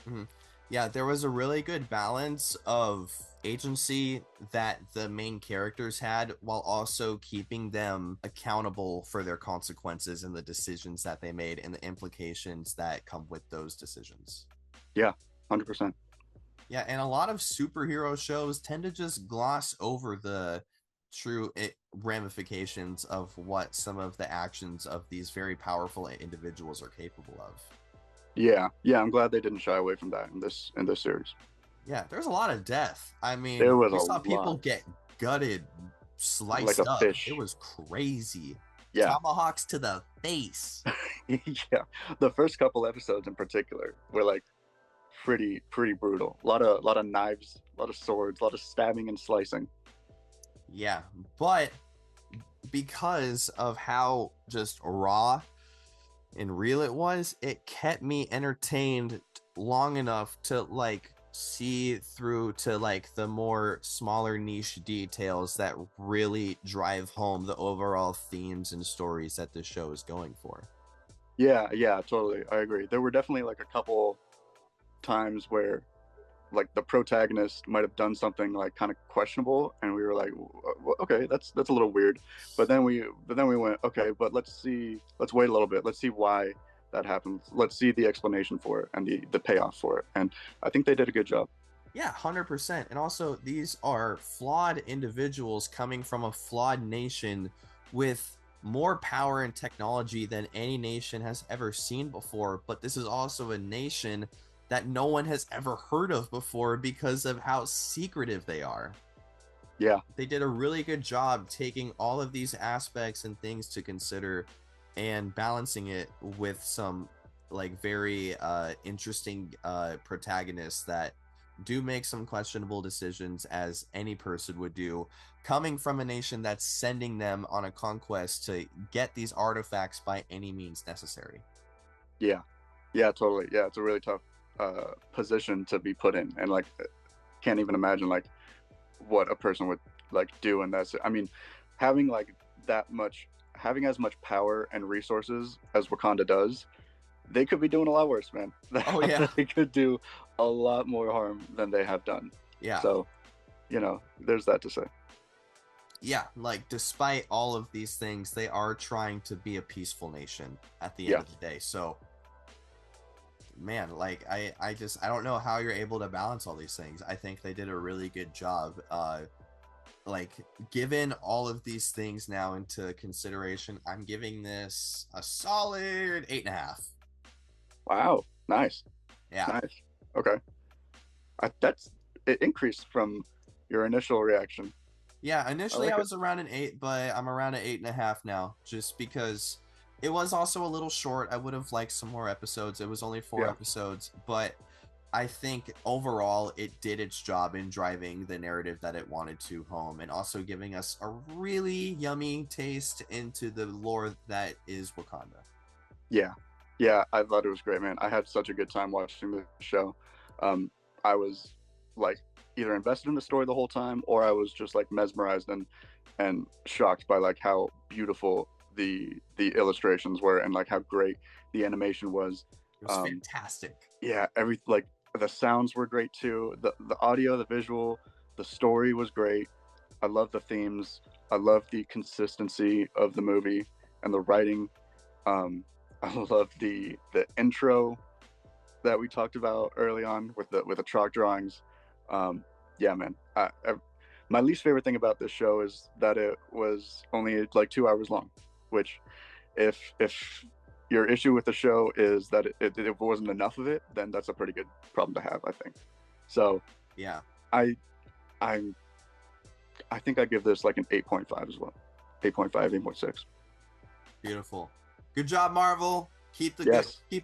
Mm-hmm. Yeah, there was a really good balance of agency that the main characters had, while also keeping them accountable for their consequences and the decisions that they made and the implications that come with those decisions. Yeah, 100%. Yeah, and a lot of superhero shows tend to just gloss over the true ramifications of what some of the actions of these very powerful individuals are capable of. Yeah, I'm glad they didn't shy away from that in this series. Yeah, there's a lot of death. I mean, there was we saw people get gutted, sliced like a up. Fish. It was crazy. Yeah. Tomahawks to the face. Yeah, the first couple episodes in particular were like pretty brutal. A lot of knives, a lot of swords, a lot of stabbing and slicing. Yeah, but because of how just raw and real it was, it kept me entertained long enough to like see through to like the more smaller niche details that really drive home the overall themes and stories that the show is going for. Yeah, totally. I agree. There were definitely like a couple times where like the protagonist might have done something like kind of questionable, and we were like, okay, that's a little weird. But then we went, okay, but let's wait a little bit. Let's see why that happens. Let's see the explanation for it and the payoff for it. And I think they did a good job. Yeah, 100%. And also, these are flawed individuals coming from a flawed nation with more power and technology than any nation has ever seen before. But this is also a nation that no one has ever heard of before because of how secretive they are. Yeah. They did a really good job taking all of these aspects and things to consider and balancing it with some like very interesting protagonists that do make some questionable decisions, as any person would do, coming from a nation that's sending them on a conquest to get these artifacts by any means necessary. Yeah, totally. Yeah, it's a really tough position to be put in, and like can't even imagine like what a person would like do in that. I mean, having as much power and resources as Wakanda does, they could be doing a lot worse, man. Oh yeah. They could do a lot more harm than they have done. Yeah. So, there's that to say. Yeah, like despite all of these things, they are trying to be a peaceful nation at the end of the day. So man, like I don't know how you're able to balance all these things. I think they did a really good job. Like given all of these things now into consideration, I'm giving this a solid 8.5. Wow, nice. Yeah, nice. Okay, that's it increased from your initial reaction. Yeah, initially I was around an 8, but I'm around an 8.5 now, just because it was also a little short. I would have liked some more episodes. It was only 4 episodes, but I think overall it did its job in driving the narrative that it wanted to home, and also giving us a really yummy taste into the lore that is Wakanda. Yeah, I thought it was great, man. I had such a good time watching the show. I was like either invested in the story the whole time, or I was just like mesmerized and shocked by like how beautiful the illustrations were and like how great the animation was. It was fantastic. Yeah, like the sounds were great too. The audio, the visual, the story was great. I love the themes. I love the consistency of the movie and the writing. I love the intro that we talked about early on with the chalk drawings. Yeah, man. My least favorite thing about this show is that it was only like 2 hours long, which if your issue with the show is that it wasn't enough of it, then that's a pretty good problem to have, I think. So yeah, I think I give this like an 8.5 as well. 8.5, 8.6. Beautiful. Good job, Marvel. Keep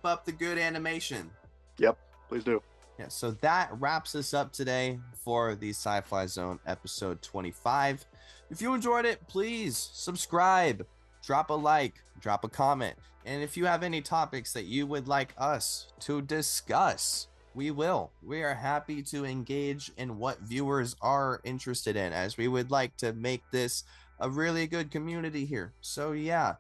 up the good animation. Yep, please do. Yeah, so that wraps us up today for the Sci-Fi Zone episode 25. If you enjoyed it, please subscribe, drop a like, drop a comment. And if you have any topics that you would like us to discuss, we will. We are happy to engage in what viewers are interested in, as we would like to make this a really good community here. So yeah,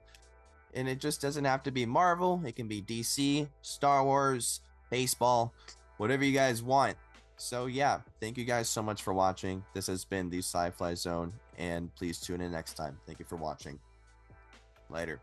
and it just doesn't have to be Marvel. It can be DC, Star Wars, baseball, whatever you guys want. So yeah, thank you guys so much for watching. This has been the Sci-Fly Zone, and please tune in next time. Thank you for watching. Later.